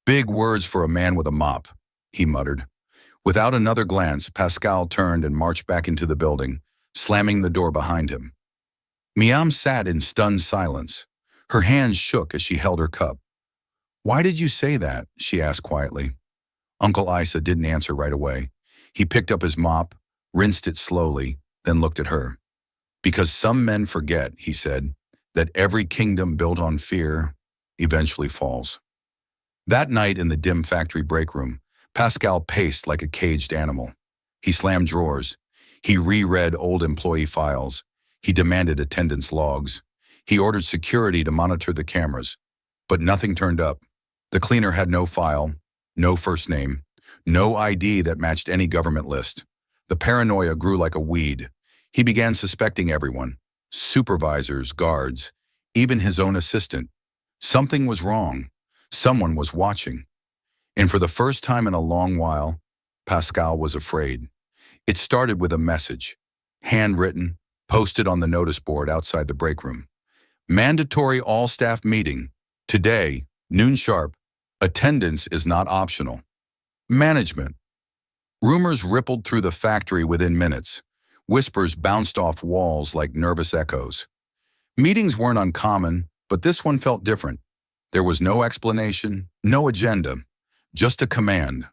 "Big words for a man with a mop," he muttered. Without another glance, Pascal turned and marched back into the building, slamming the door behind him. Mayam sat in stunned silence. Her hands shook as she held her cup. "Why did you say that?" she asked quietly. Uncle Issa didn't answer right away. He picked up his mop, rinsed it slowly, then looked at her. "Because some men forget," he said. that every kingdom built on fear eventually falls. That night in the dim factory break room, Pascal paced like a caged animal. He slammed drawers. He reread old employee files. He demanded attendance logs. He ordered security to monitor the cameras. But nothing turned up. The cleaner had no file, no first name, no ID that matched any government list. The paranoia grew like a weed. He began suspecting everyone, supervisors, guards, even his own assistant. Something was wrong. Someone was watching. And for the first time in a long while, Pascal was afraid. It started with a message, handwritten, posted on the notice board outside the break room. Mandatory all-staff meeting. Today, noon sharp. Attendance is not optional. Management. Rumors rippled through the factory within minutes. Whispers bounced off walls like nervous echoes. Meetings weren't uncommon, but this one felt different. There was no explanation, no agenda, just a command.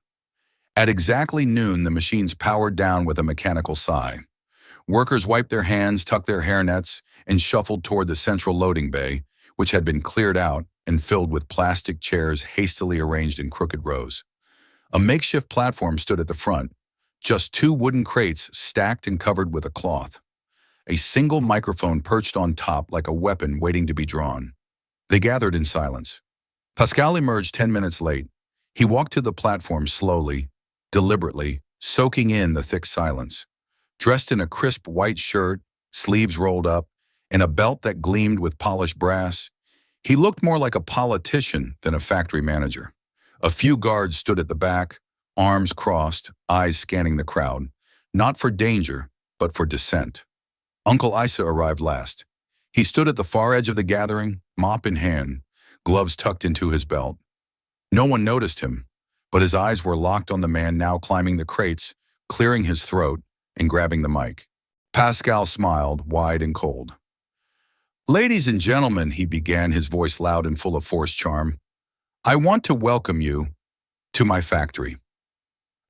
At exactly noon, the machines powered down with a mechanical sigh. Workers wiped their hands, tucked their hairnets, and shuffled toward the central loading bay, which had been cleared out and filled with plastic chairs hastily arranged in crooked rows. A makeshift platform stood at the front, just two wooden crates stacked and covered with a cloth. A single microphone perched on top like a weapon waiting to be drawn. They gathered in silence. Pascal emerged 10 minutes late. He walked to the platform slowly, deliberately, soaking in the thick silence. Dressed in a crisp white shirt, sleeves rolled up, and a belt that gleamed with polished brass, he looked more like a politician than a factory manager. A few guards stood at the back, arms crossed, eyes scanning the crowd, not for danger, but for dissent. Uncle Isa arrived last. He stood at the far edge of the gathering, mop in hand, gloves tucked into his belt. No one noticed him, but his eyes were locked on the man now climbing the crates, clearing his throat, and grabbing the mic. Pascal smiled, wide and cold. "Ladies and gentlemen," he began, his voice loud and full of forced charm, "I want to welcome you to my factory."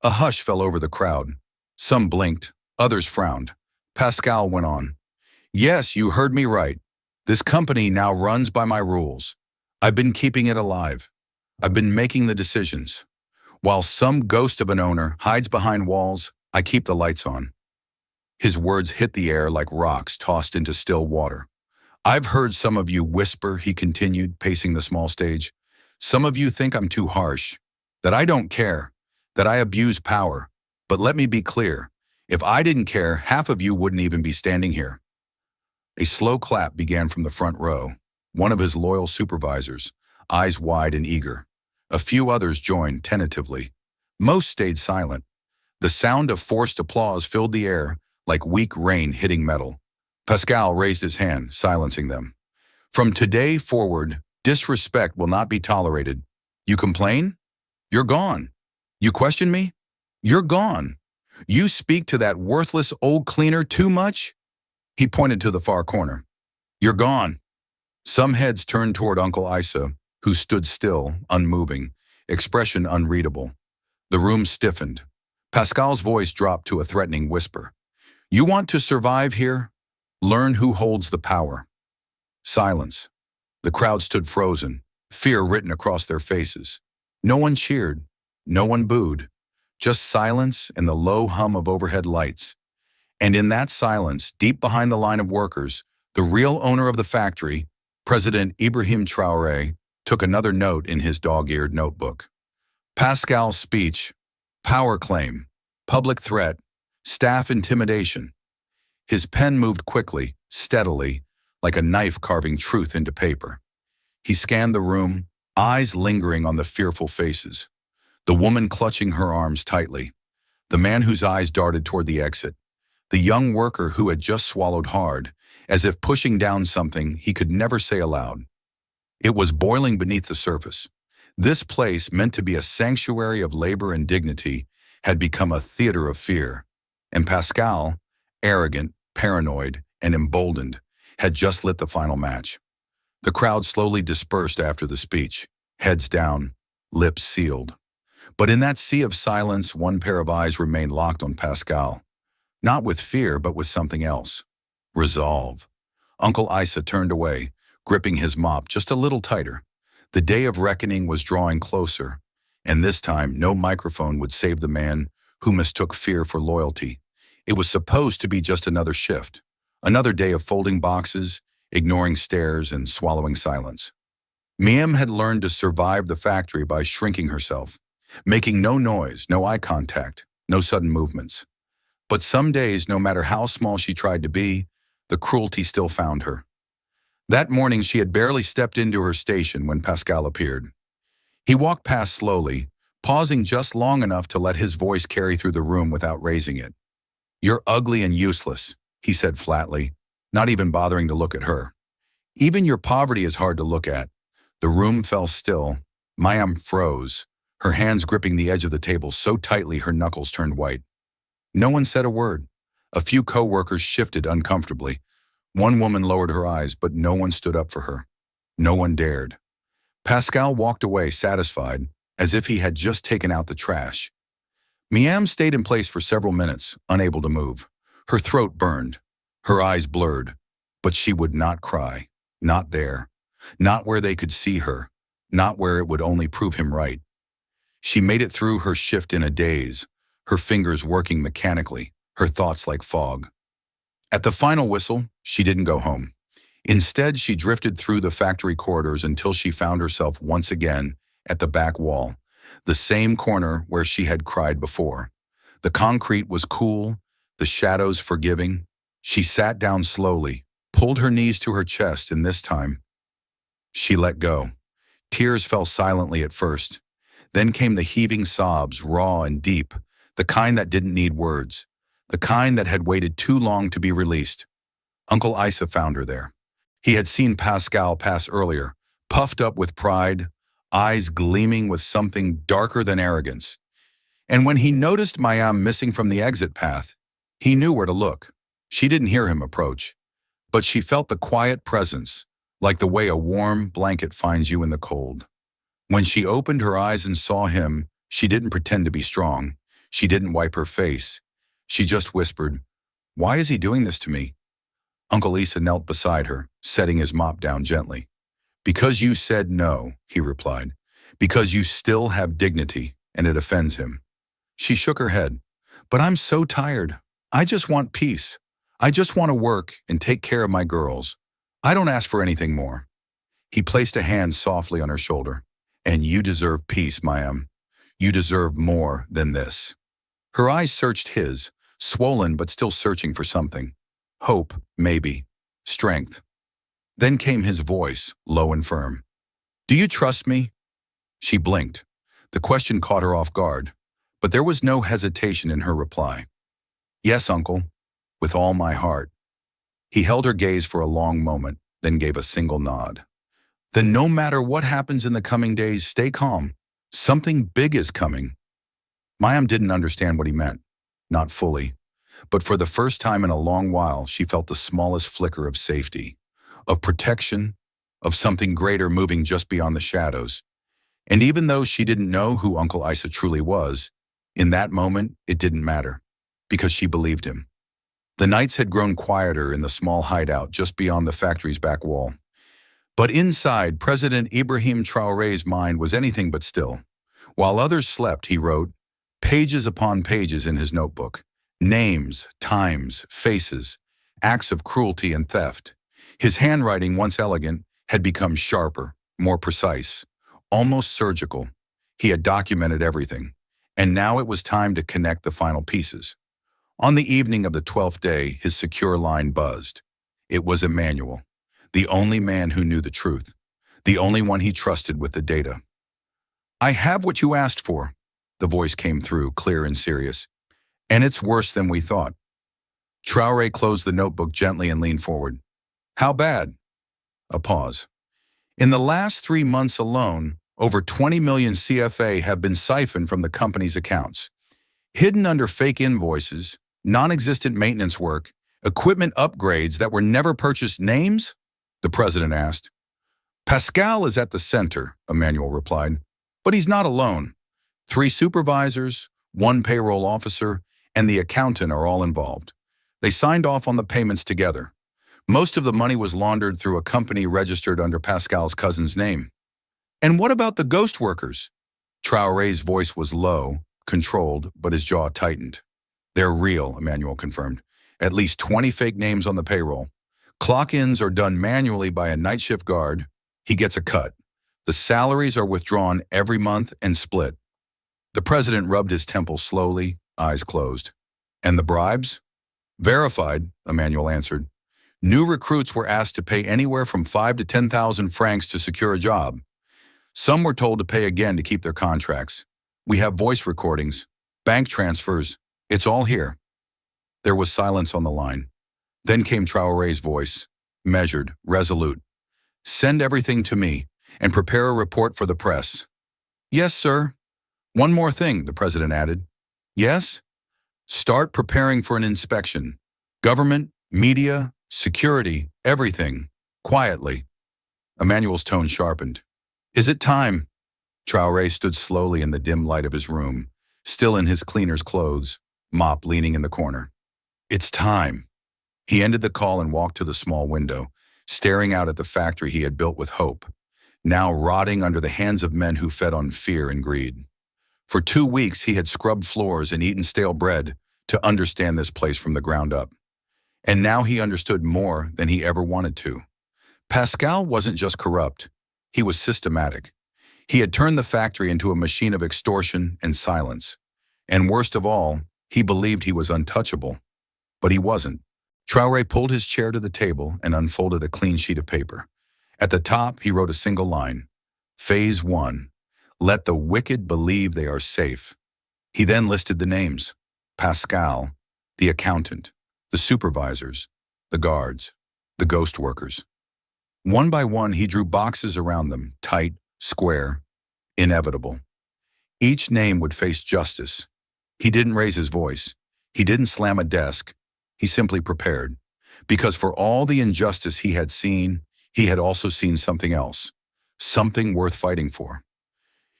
A hush fell over the crowd. Some blinked, others frowned. Pascal went on. "Yes, you heard me right. This company now runs by my rules. I've been keeping it alive. I've been making the decisions. While some ghost of an owner hides behind walls, I keep the lights on." His words hit the air like rocks tossed into still water. "I've heard some of you whisper," he continued, pacing the small stage. "Some of you think I'm too harsh, that I don't care, that I abuse power. But let me be clear. If I didn't care, half of you wouldn't even be standing here." A slow clap began from the front row. One of his loyal supervisors, eyes wide and eager. A few others joined tentatively. Most stayed silent. The sound of forced applause filled the air like weak rain hitting metal. Pascal raised his hand, silencing them. "From today forward, disrespect will not be tolerated. You complain? You're gone. You question me? You're gone. You speak to that worthless old cleaner too much?" He pointed to the far corner. "You're gone." Some heads turned toward Uncle Isa, who stood still, unmoving, expression unreadable. The room stiffened. Pascal's voice dropped to a threatening whisper. "You want to survive here? Learn who holds the power." Silence. The crowd stood frozen, fear written across their faces. No one cheered. No one booed. Just silence and the low hum of overhead lights. And in that silence, deep behind the line of workers, the real owner of the factory, President Ibrahim Traoré, took another note in his dog-eared notebook. Pascal's speech, power claim, public threat, staff intimidation. His pen moved quickly, steadily, like a knife carving truth into paper. He scanned the room, eyes lingering on the fearful faces. The woman clutching her arms tightly. The man whose eyes darted toward the exit. The young worker who had just swallowed hard, as if pushing down something he could never say aloud. It was boiling beneath the surface. This place, meant to be a sanctuary of labor and dignity, had become a theater of fear. And Pascal, arrogant, paranoid, and emboldened, had just lit the final match. The crowd slowly dispersed after the speech, heads down, lips sealed. But in that sea of silence, one pair of eyes remained locked on Pascal. Not with fear, but with something else. Resolve. Uncle Isa turned away, gripping his mop just a little tighter. The day of reckoning was drawing closer, and this time no microphone would save the man who mistook fear for loyalty. It was supposed to be just another shift, another day of folding boxes, ignoring stares, and swallowing silence. Miem had learned to survive the factory by shrinking herself, making no noise, no eye contact, no sudden movements. But some days, no matter how small she tried to be, the cruelty still found her. That morning, she had barely stepped into her station when Pascal appeared. He walked past slowly, pausing just long enough to let his voice carry through the room without raising it. "You're ugly and useless," he said flatly, not even bothering to look at her. "Even your poverty is hard to look at." The room fell still. Mayam froze, her hands gripping the edge of the table so tightly her knuckles turned white. No one said a word. A few co-workers shifted uncomfortably. One woman lowered her eyes, but no one stood up for her. No one dared. Pascal walked away satisfied, as if he had just taken out the trash. Miam stayed in place for several minutes, unable to move. Her throat burned, her eyes blurred, but she would not cry. Not there. Not where they could see her. Not where it would only prove him right. She made it through her shift in a daze, her fingers working mechanically, her thoughts like fog. At the final whistle, she didn't go home. Instead, she drifted through the factory corridors until she found herself once again at the back wall, the same corner where she had cried before. The concrete was cool, the shadows forgiving. She sat down slowly, pulled her knees to her chest, and this time, she let go. Tears fell silently at first. Then came the heaving sobs, raw and deep, the kind that didn't need words, the kind that had waited too long to be released. Uncle Isa found her there. He had seen Pascal pass earlier, puffed up with pride, eyes gleaming with something darker than arrogance. And when he noticed Mayam missing from the exit path, he knew where to look. She didn't hear him approach, but she felt the quiet presence, like the way a warm blanket finds you in the cold. When she opened her eyes and saw him, she didn't pretend to be strong. She didn't wipe her face. She just whispered, "Why is he doing this to me?" Uncle Isa knelt beside her, setting his mop down gently. "Because you said no," he replied. "Because you still have dignity, and it offends him." She shook her head. "But I'm so tired. I just want peace. I just want to work and take care of my girls. I don't ask for anything more." He placed a hand softly on her shoulder. "And you deserve peace, Mayam. You deserve more than this." Her eyes searched his, swollen but still searching for something. Hope, maybe. Strength. Then came his voice, low and firm. "Do you trust me?" She blinked. The question caught her off guard, but there was no hesitation in her reply. "Yes, Uncle, with all my heart." He held her gaze for a long moment, then gave a single nod. "Then no matter what happens in the coming days, stay calm. Something big is coming." Mayam didn't understand what he meant. Not fully. But for the first time in a long while, she felt the smallest flicker of safety, of protection, of something greater moving just beyond the shadows. And even though she didn't know who Uncle Isa truly was, in that moment, it didn't matter, because she believed him. The nights had grown quieter in the small hideout just beyond the factory's back wall. But inside, President Ibrahim Traoré's mind was anything but still. While others slept, he wrote, pages upon pages in his notebook. Names, times, faces, acts of cruelty and theft. His handwriting, once elegant, had become sharper, more precise, almost surgical. He had documented everything, and now it was time to connect the final pieces. On the evening of the 12th day, his secure line buzzed. It was Emmanuel, the only man who knew the truth, the only one he trusted with the data. "I have what you asked for," the voice came through, clear and serious. "And it's worse than we thought." Traoré closed the notebook gently and leaned forward. "How bad?" A pause. "In the last 3 months alone, over 20 million CFA have been siphoned from the company's accounts. Hidden under fake invoices, non-existent maintenance work, equipment upgrades that were never purchased. Names?" the president asked. "Pascal is at the center," Emmanuel replied. "But he's not alone. 3 supervisors, 1 payroll officer, and the accountant are all involved. They signed off on the payments together. Most of the money was laundered through a company registered under Pascal's cousin's name. And what about the ghost workers? Traoré's voice was low, controlled, but his jaw tightened. They're real, Emmanuel confirmed. At least 20 fake names on the payroll. Clock-ins are done manually by a night shift guard. He gets a cut. The salaries are withdrawn every month and split. The president rubbed his temples slowly, eyes closed. And the bribes? Verified, Emmanuel answered. New recruits were asked to pay anywhere from 5 to 10,000 francs to secure a job. Some were told to pay again to keep their contracts. We have voice recordings, bank transfers. It's all here. There was silence on the line. Then came Traoré's voice, measured, resolute. Send everything to me and prepare a report for the press. Yes, sir. One more thing, the president added. Yes? Start preparing for an inspection. Government, media, security, everything. Quietly. Emmanuel's tone sharpened. Is it time? Traoré stood slowly in the dim light of his room, still in his cleaner's clothes, mop leaning in the corner. It's time. He ended the call and walked to the small window, staring out at the factory he had built with hope, now rotting under the hands of men who fed on fear and greed. For 2 weeks he had scrubbed floors and eaten stale bread to understand this place from the ground up. And now he understood more than he ever wanted to. Pascal wasn't just corrupt, he was systematic. He had turned the factory into a machine of extortion and silence. And worst of all, he believed he was untouchable. But he wasn't. Traoré pulled his chair to the table and unfolded a clean sheet of paper. At the top, he wrote a single line. Phase 1. Let the wicked believe they are safe. He then listed the names. Pascal, the accountant, the supervisors, the guards, the ghost workers. One by one, he drew boxes around them, tight, square, inevitable. Each name would face justice. He didn't raise his voice. He didn't slam a desk. He simply prepared. Because for all the injustice he had seen, he had also seen something else. Something worth fighting for.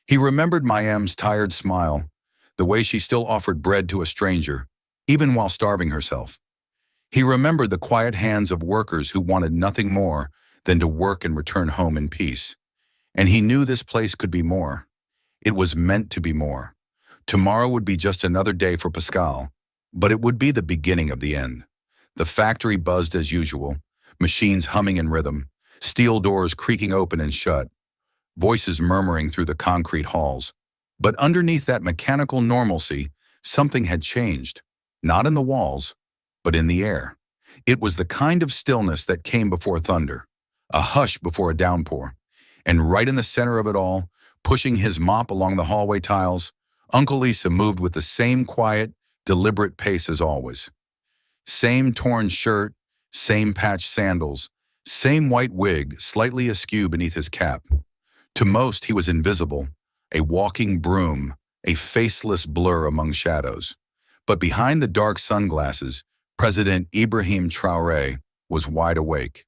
He remembered Mayem's tired smile, the way she still offered bread to a stranger, even while starving herself. He remembered the quiet hands of workers who wanted nothing more than to work and return home in peace. And he knew this place could be more. It was meant to be more. Tomorrow would be just another day for Pascal, but it would be the beginning of the end. The factory buzzed as usual, machines humming in rhythm, steel doors creaking open and shut, voices murmuring through the concrete halls. But underneath that mechanical normalcy, something had changed. Not in the walls, but in the air. It was the kind of stillness that came before thunder, a hush before a downpour. And right in the center of it all, pushing his mop along the hallway tiles, Uncle Lisa moved with the same quiet, deliberate pace as always. Same torn shirt, same patched sandals, same white wig slightly askew beneath his cap. To most, he was invisible, a walking broom, a faceless blur among shadows. But behind the dark sunglasses, President Ibrahim Traoré was wide awake.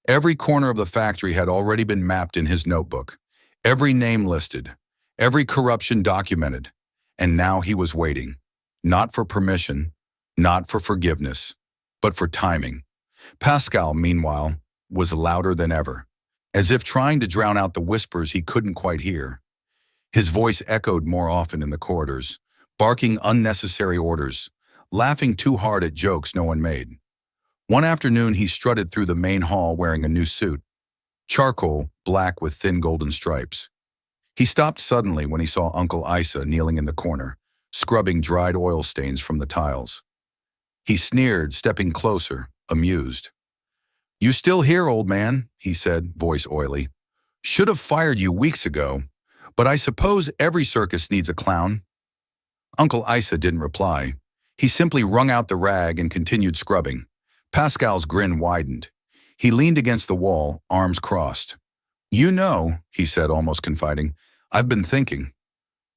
Every corner of the factory had already been mapped in his notebook, every name listed, every corruption documented. And now he was waiting, not for permission, not for forgiveness, but for timing. Pascal, meanwhile, was louder than ever, as if trying to drown out the whispers he couldn't quite hear. His voice echoed more often in the corridors, barking unnecessary orders, laughing too hard at jokes no one made. One afternoon, he strutted through the main hall wearing a new suit, charcoal, black with thin golden stripes. He stopped suddenly when he saw Uncle Isa kneeling in the corner, scrubbing dried oil stains from the tiles. He sneered, stepping closer, amused. "You still here, old man?" he said, voice oily. "Should have fired you weeks ago, but I suppose every circus needs a clown." Uncle Isa didn't reply. He simply wrung out the rag and continued scrubbing. Pascal's grin widened. He leaned against the wall, arms crossed. "You know," he said, almost confiding, "I've been thinking.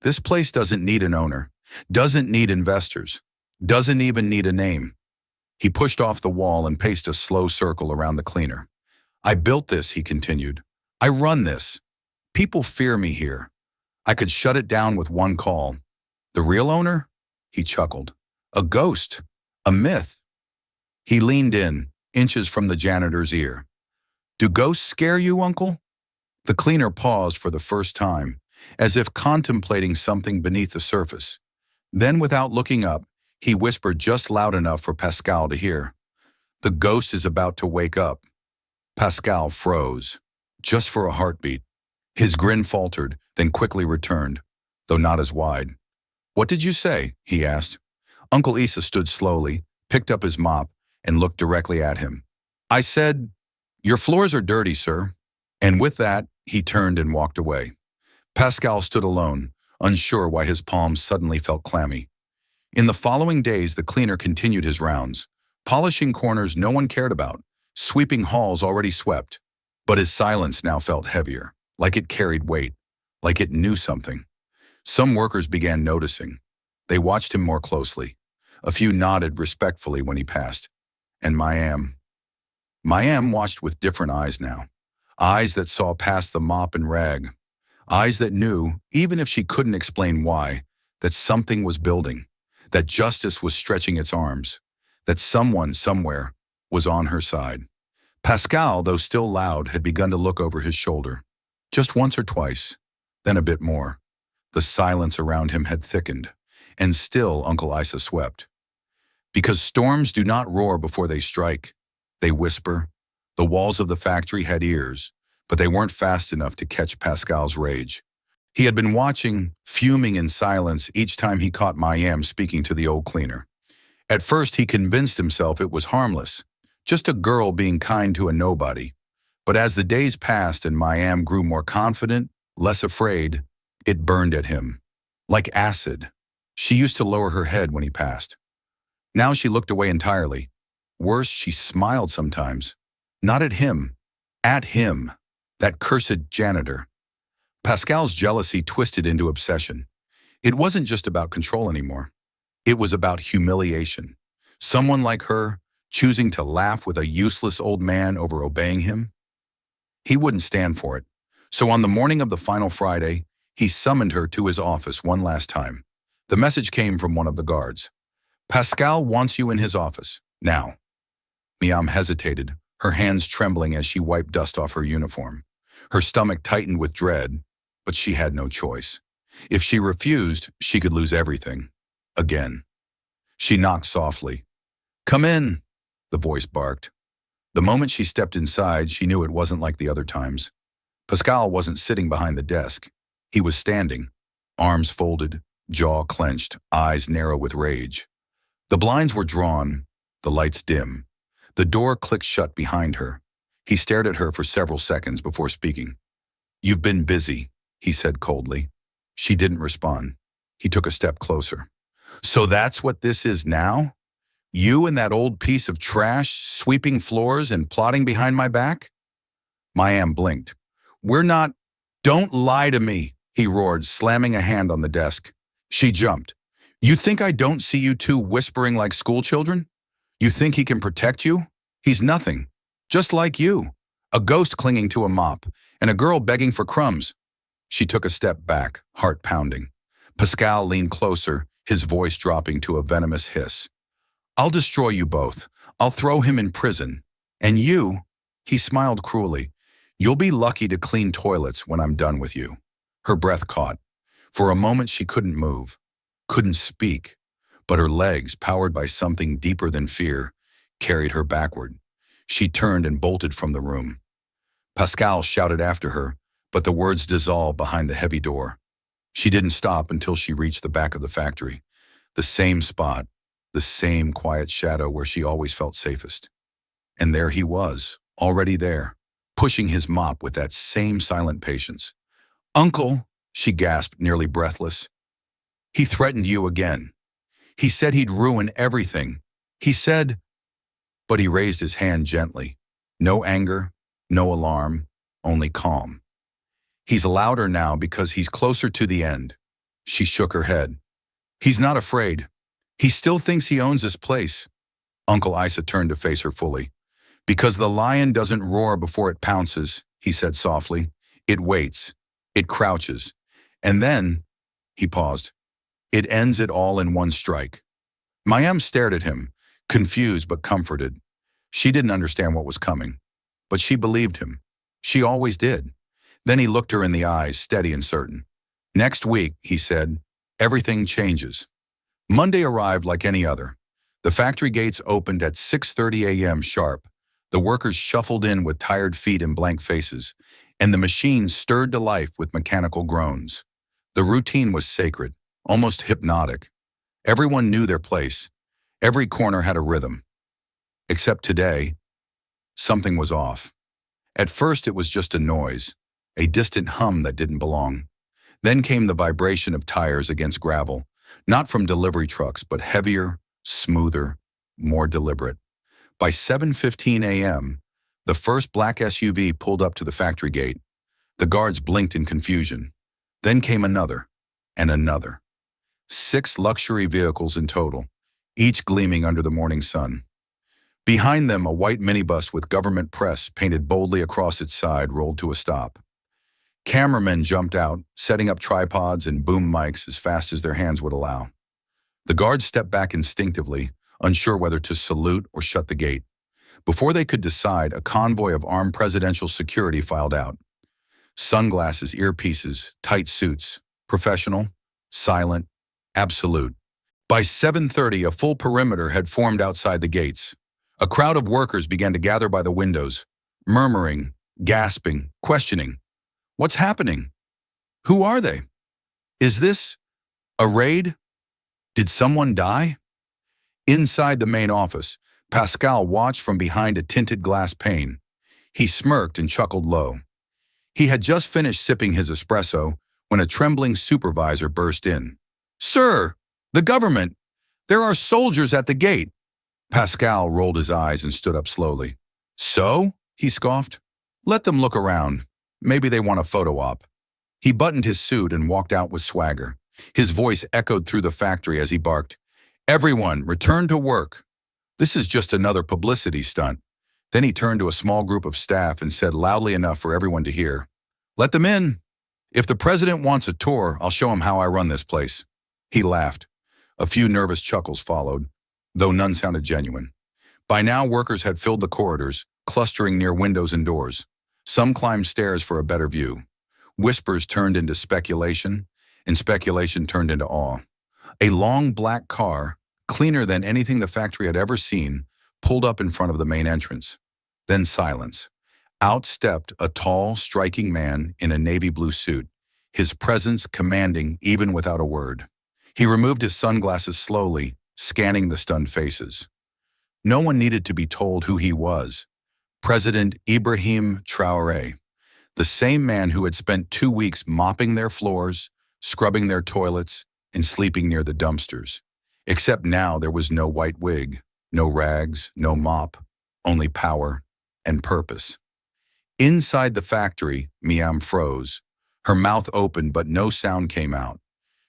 This place doesn't need an owner, doesn't need investors, doesn't even need a name." He pushed off the wall and paced a slow circle around the cleaner. "I built this," he continued. "I run this. People fear me here. I could shut it down with one call. The real owner?" He chuckled. "A ghost. A myth." He leaned in, inches from the janitor's ear. Do ghosts scare you, Uncle? The cleaner paused for the first time, as if contemplating something beneath the surface. Then, without looking up, he whispered just loud enough for Pascal to hear. The ghost is about to wake up. Pascal froze, just for a heartbeat. His grin faltered, then quickly returned, though not as wide. What did you say? He asked. Uncle Issa stood slowly, picked up his mop, and looked directly at him. I said, your floors are dirty, sir. And with that, he turned and walked away. Pascal stood alone, unsure why his palms suddenly felt clammy. In the following days, the cleaner continued his rounds, polishing corners no one cared about, sweeping halls already swept. But his silence now felt heavier, like it carried weight, like it knew something. Some workers began noticing. They watched him more closely. A few nodded respectfully when he passed. And Mayam watched with different eyes now. Eyes that saw past the mop and rag. Eyes that knew, even if she couldn't explain why, that something was building, that justice was stretching its arms, that someone somewhere was on her side. Pascal, though still loud, had begun to look over his shoulder. Just once or twice, then a bit more. The silence around him had thickened, and still Uncle Issa swept. Because storms do not roar before they strike. They whisper. The walls of the factory had ears, but they weren't fast enough to catch Pascal's rage. He had been watching, fuming in silence each time he caught Mayam speaking to the old cleaner. At first, he convinced himself it was harmless, just a girl being kind to a nobody. But as the days passed and Mayam grew more confident, less afraid, it burned at him. Like acid. She used to lower her head when he passed. Now she looked away entirely. Worse, she smiled sometimes. Not at him. At him. That cursed janitor. Pascal's jealousy twisted into obsession. It wasn't just about control anymore. It was about humiliation. Someone like her, choosing to laugh with a useless old man over obeying him? He wouldn't stand for it. So on the morning of the final Friday, he summoned her to his office one last time. The message came from one of the guards. Pascal wants you in his office, now. Mayam hesitated, her hands trembling as she wiped dust off her uniform. Her stomach tightened with dread, but she had no choice. If she refused, she could lose everything. Again. She knocked softly. Come in, the voice barked. The moment she stepped inside, she knew it wasn't like the other times. Pascal wasn't sitting behind the desk. He was standing, arms folded, jaw clenched, eyes narrow with rage. The blinds were drawn, the lights dim. The door clicked shut behind her. He stared at her for several seconds before speaking. You've been busy, he said coldly. She didn't respond. He took a step closer. So that's what this is now? You and that old piece of trash sweeping floors and plotting behind my back? Mayam blinked. We're not. Don't lie to me, he roared, slamming a hand on the desk. She jumped. You think I don't see you two whispering like schoolchildren? You think he can protect you? He's nothing. Just like you. A ghost clinging to a mop, and a girl begging for crumbs. She took a step back, heart pounding. Pascal leaned closer, his voice dropping to a venomous hiss. I'll destroy you both. I'll throw him in prison. And you, he smiled cruelly, you'll be lucky to clean toilets when I'm done with you. Her breath caught. For a moment she couldn't move, couldn't speak, but her legs, powered by something deeper than fear, carried her backward. She turned and bolted from the room. Pascal shouted after her, but the words dissolved behind the heavy door. She didn't stop until she reached the back of the factory, the same spot, the same quiet shadow where she always felt safest. And there he was, already there, pushing his mop with that same silent patience. Uncle, she gasped, nearly breathless. He threatened you again. He said he'd ruin everything. He said, but he raised his hand gently. No anger, no alarm, only calm. He's louder now because he's closer to the end. She shook her head. He's not afraid. He still thinks he owns this place. Uncle Issa turned to face her fully. Because the lion doesn't roar before it pounces, he said softly. It waits. It crouches. And then, he paused, it ends it all in one strike. Mayam stared at him, confused but comforted. She didn't understand what was coming, but she believed him. She always did. Then he looked her in the eyes, steady and certain. "Next week," he said, "everything changes." Monday arrived like any other. The factory gates opened at 6:30 a.m. sharp. The workers shuffled in with tired feet and blank faces, and the machines stirred to life with mechanical groans. The routine was sacred, almost hypnotic. Everyone knew their place. Every corner had a rhythm. Except today, something was off. At first it was just a noise, a distant hum that didn't belong. Then came the vibration of tires against gravel, not from delivery trucks, but heavier, smoother, more deliberate. By 7:15 a.m., the first black SUV pulled up to the factory gate. The guards blinked in confusion. Then came another, and another. 6 luxury vehicles in total, each gleaming under the morning sun. Behind them, a white minibus with government press painted boldly across its side rolled to a stop. Cameramen jumped out, setting up tripods and boom mics as fast as their hands would allow. The guards stepped back instinctively, unsure whether to salute or shut the gate. Before they could decide, a convoy of armed presidential security filed out. Sunglasses, earpieces, tight suits, professional, silent, absolute. By 7:30, a full perimeter had formed outside the gates. A crowd of workers began to gather by the windows, murmuring, gasping, questioning. What's happening? Who are they? Is this a raid? Did someone die? Inside the main office, Pascal watched from behind a tinted glass pane. He smirked and chuckled low. He had just finished sipping his espresso when a trembling supervisor burst in. "Sir, the government! There are soldiers at the gate!" Pascal rolled his eyes and stood up slowly. "So?" he scoffed. "Let them look around. Maybe they want a photo op." He buttoned his suit and walked out with swagger. His voice echoed through the factory as he barked, "Everyone, return to work. This is just another publicity stunt." Then he turned to a small group of staff and said loudly enough for everyone to hear, "Let them in. If the president wants a tour, I'll show him how I run this place." He laughed. A few nervous chuckles followed, though none sounded genuine. By now, workers had filled the corridors, clustering near windows and doors. Some climbed stairs for a better view. Whispers turned into speculation, and speculation turned into awe. A long black car, cleaner than anything the factory had ever seen, pulled up in front of the main entrance. Then silence. Out stepped a tall, striking man in a navy blue suit, his presence commanding even without a word. He removed his sunglasses slowly, scanning the stunned faces. No one needed to be told who he was. President Ibrahim Traoré, the same man who had spent 2 weeks mopping their floors, scrubbing their toilets, and sleeping near the dumpsters. Except now there was no white wig, no rags, no mop, only power and purpose. Inside the factory, Miam froze. Her mouth opened, but no sound came out.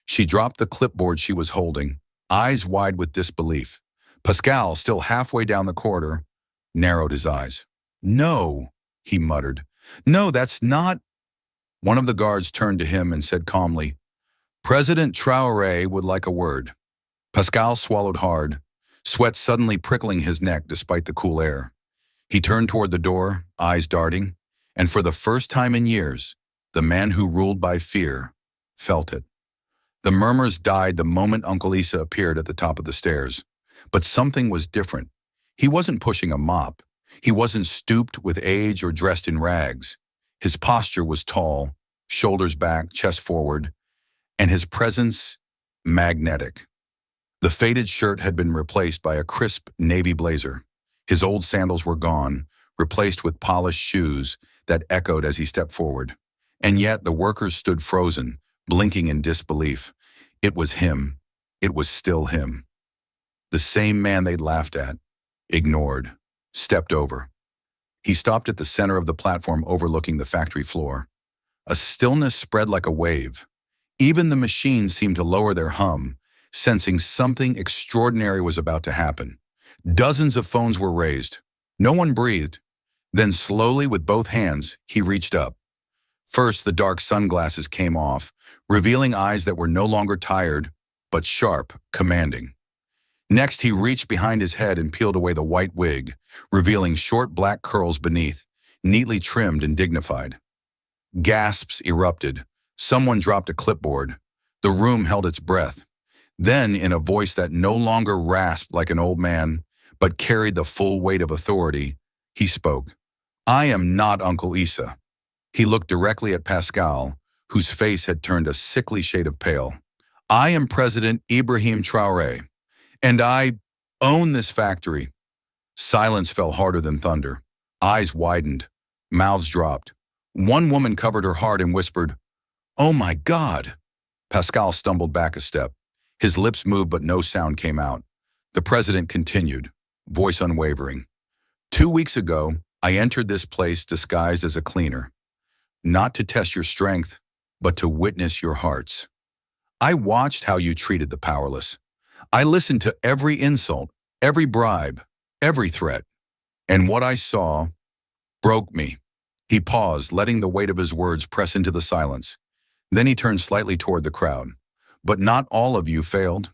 She dropped the clipboard she was holding, eyes wide with disbelief. Pascal, still halfway down the corridor, narrowed his eyes. "No," he muttered. "No, that's not—" One of the guards turned to him and said calmly, "President Traoré would like a word." Pascal swallowed hard, sweat suddenly prickling his neck despite the cool air. He turned toward the door, eyes darting, and for the first time in years, the man who ruled by fear felt it. The murmurs died the moment Uncle Issa appeared at the top of the stairs. But something was different. He wasn't pushing a mop. He wasn't stooped with age or dressed in rags. His posture was tall, shoulders back, chest forward, and his presence magnetic. The faded shirt had been replaced by a crisp navy blazer. His old sandals were gone, replaced with polished shoes that echoed as he stepped forward. And yet the workers stood frozen, blinking in disbelief. It was him. It was still him. The same man they'd laughed at, ignored, stepped over. He stopped at the center of the platform overlooking the factory floor. A stillness spread like a wave. Even the machines seemed to lower their hum, sensing something extraordinary was about to happen. Dozens of phones were raised. No one breathed. Then slowly, with both hands, he reached up. First, the dark sunglasses came off, revealing eyes that were no longer tired, but sharp, commanding. Next, he reached behind his head and peeled away the white wig, revealing short black curls beneath, neatly trimmed and dignified. Gasps erupted. Someone dropped a clipboard. The room held its breath. Then, in a voice that no longer rasped like an old man, but carried the full weight of authority, he spoke. "I am not Uncle Issa." He looked directly at Pascal, whose face had turned a sickly shade of pale. "I am President Ibrahim Traoré, and I own this factory." Silence fell harder than thunder. Eyes widened. Mouths dropped. One woman covered her heart and whispered, "Oh my God!" Pascal stumbled back a step. His lips moved, but no sound came out. The president continued, voice unwavering. "2 weeks ago, I entered this place disguised as a cleaner, not to test your strength, but to witness your hearts. I watched how you treated the powerless. I listened to every insult, every bribe, every threat. And what I saw broke me." He paused, letting the weight of his words press into the silence. Then he turned slightly toward the crowd. "But not all of you failed."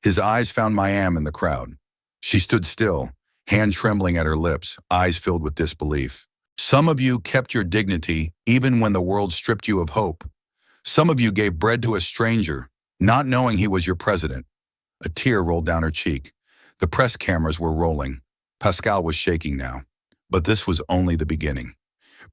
His eyes found Mayam in the crowd. She stood still, hand trembling at her lips, eyes filled with disbelief. "Some of you kept your dignity even when the world stripped you of hope. Some of you gave bread to a stranger, not knowing he was your president." A tear rolled down her cheek. The press cameras were rolling. Pascal was shaking now. But this was only the beginning.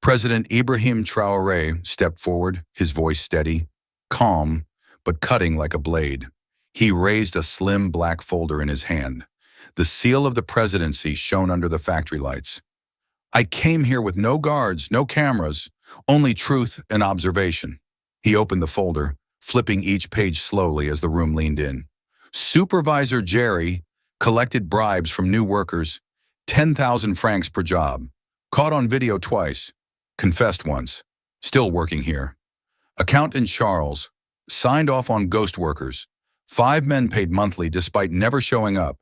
President Ibrahim Traoré stepped forward, his voice steady, calm, but cutting like a blade. He raised a slim black folder in his hand. The seal of the presidency shone under the factory lights. "I came here with no guards, no cameras, only truth and observation." He opened the folder, flipping each page slowly as the room leaned in. "Supervisor Jerry collected bribes from new workers, 10,000 francs per job. Caught on video twice. Confessed once. Still working here. Accountant Charles signed off on ghost workers. 5 men paid monthly despite never showing up.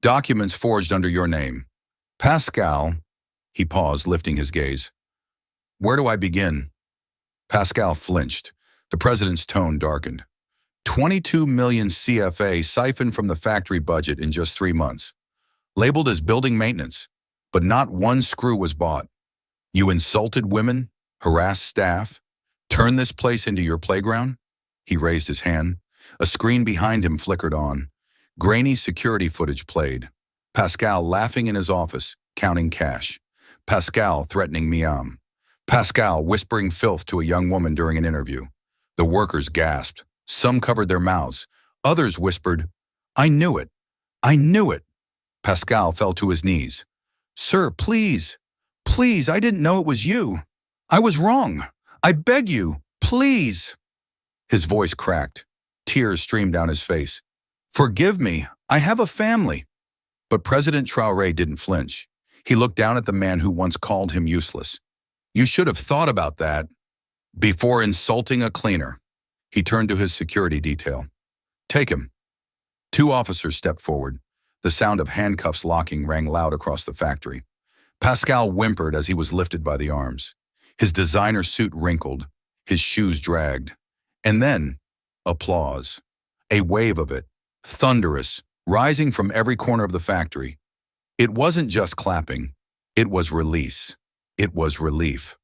Documents forged under your name. Pascal," he paused, lifting his gaze. "Where do I begin?" Pascal flinched. The president's tone darkened. 22 million CFA siphoned from the factory budget in just 3 months. Labeled as building maintenance, but not one screw was bought. You insulted women, harassed staff, turned this place into your playground? He raised his hand. A screen behind him flickered on. Grainy security footage played. Pascal laughing in his office, counting cash. Pascal threatening Miam. Pascal whispering filth to a young woman during an interview. The workers gasped. Some covered their mouths. Others whispered, "I knew it. I knew it." Pascal fell to his knees. "Sir, please, please, I didn't know it was you. I was wrong. I beg you, please." His voice cracked. Tears streamed down his face. "Forgive me. I have a family." But President Traoré didn't flinch. He looked down at the man who once called him useless. "You should have thought about that before insulting a cleaner." He turned to his security detail. "Take him." 2 officers stepped forward. The sound of handcuffs locking rang loud across the factory. Pascal whimpered as he was lifted by the arms. His designer suit wrinkled, his shoes dragged. And then, applause. A wave of it, thunderous, rising from every corner of the factory. It wasn't just clapping. It was release. It was relief.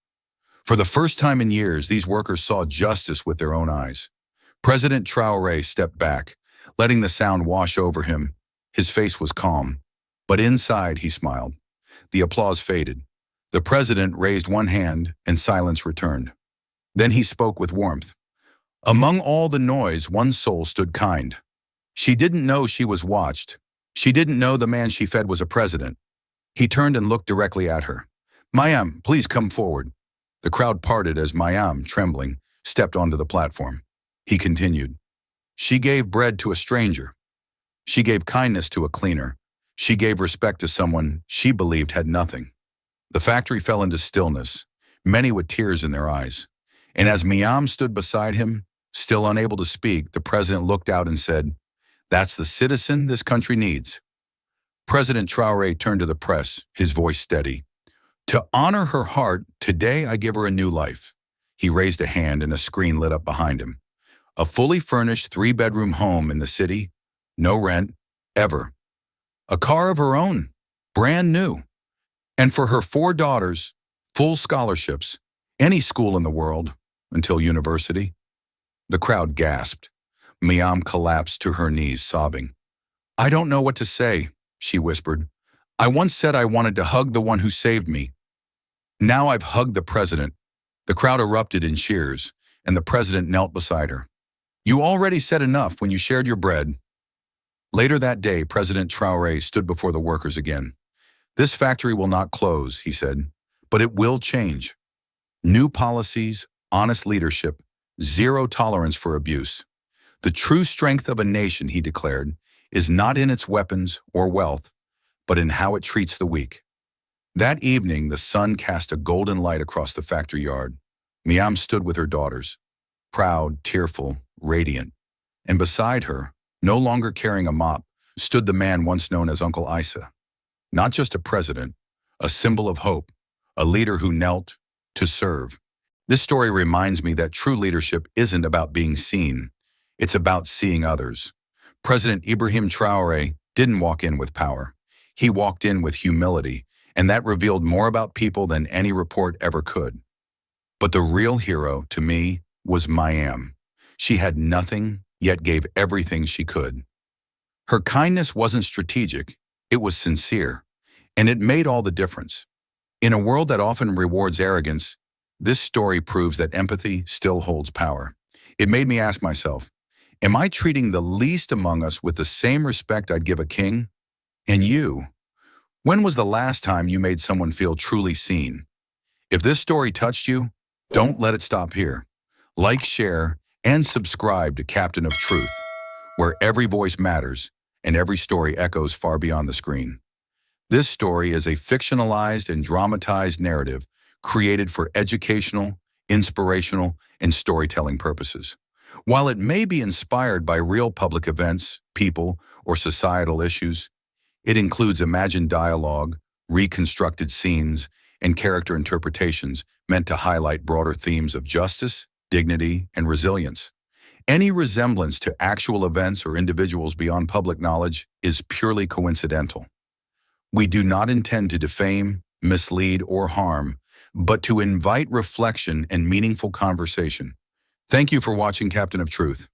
For the first time in years, these workers saw justice with their own eyes. President Traoré stepped back, letting the sound wash over him. His face was calm, but inside he smiled. The applause faded. The president raised one hand and silence returned. Then he spoke with warmth. Among all the noise, one soul stood kind. She didn't know she was watched. She didn't know the man she fed was a president. He turned and looked directly at her. "Mayam, please come forward." The crowd parted as Mayam, trembling, stepped onto the platform. He continued. "She gave bread to a stranger. She gave kindness to a cleaner. She gave respect to someone she believed had nothing." The factory fell into stillness, many with tears in their eyes. And as Mayam stood beside him, still unable to speak, the president looked out and said, "That's the citizen this country needs." President Traoré turned to the press, his voice steady. "To honor her heart, today I give her a new life." He raised a hand and a screen lit up behind him. A fully furnished 3-bedroom home in the city, no rent, ever. a car of her own, brand new. And for her 4 daughters, full scholarships, any school in the world, until university. The crowd gasped. Miam collapsed to her knees, sobbing. I don't know what to say, she whispered. I once said I wanted to hug the one who saved me. Now I've hugged the president. The crowd erupted in cheers, and the president knelt beside her. You already said enough when you shared your bread. Later that day, President Traoré stood before the workers again. This factory will not close, he said, but it will change. New policies, honest leadership, zero tolerance for abuse. The true strength of a nation, he declared, is not in its weapons or wealth, but in how it treats the weak. That evening, the sun cast a golden light across the factory yard. Miam stood with her daughters, proud, tearful, radiant. And beside her, no longer carrying a mop, stood the man once known as Uncle Isa. Not just a president, a symbol of hope, a leader who knelt to serve. This story reminds me that true leadership isn't about being seen. It's about seeing others. President Ibrahim Traoré didn't walk in with power. He walked in with humility, and that revealed more about people than any report ever could. But the real hero, to me, was Miam. She had nothing, yet gave everything she could. Her kindness wasn't strategic, it was sincere, and it made all the difference. In a world that often rewards arrogance, this story proves that empathy still holds power. It made me ask myself, am I treating the least among us with the same respect I'd give a king? And you? When was the last time you made someone feel truly seen? If this story touched you, don't let it stop here. Like, share, and subscribe to Captain of Truth, where every voice matters and every story echoes far beyond the screen. This story is a fictionalized and dramatized narrative created for educational, inspirational, and storytelling purposes. While it may be inspired by real public events, people, or societal issues, it includes imagined dialogue, reconstructed scenes, and character interpretations meant to highlight broader themes of justice, dignity, and resilience. Any resemblance to actual events or individuals beyond public knowledge is purely coincidental. We do not intend to defame, mislead, or harm, but to invite reflection and meaningful conversation. Thank you for watching Captain of Truth.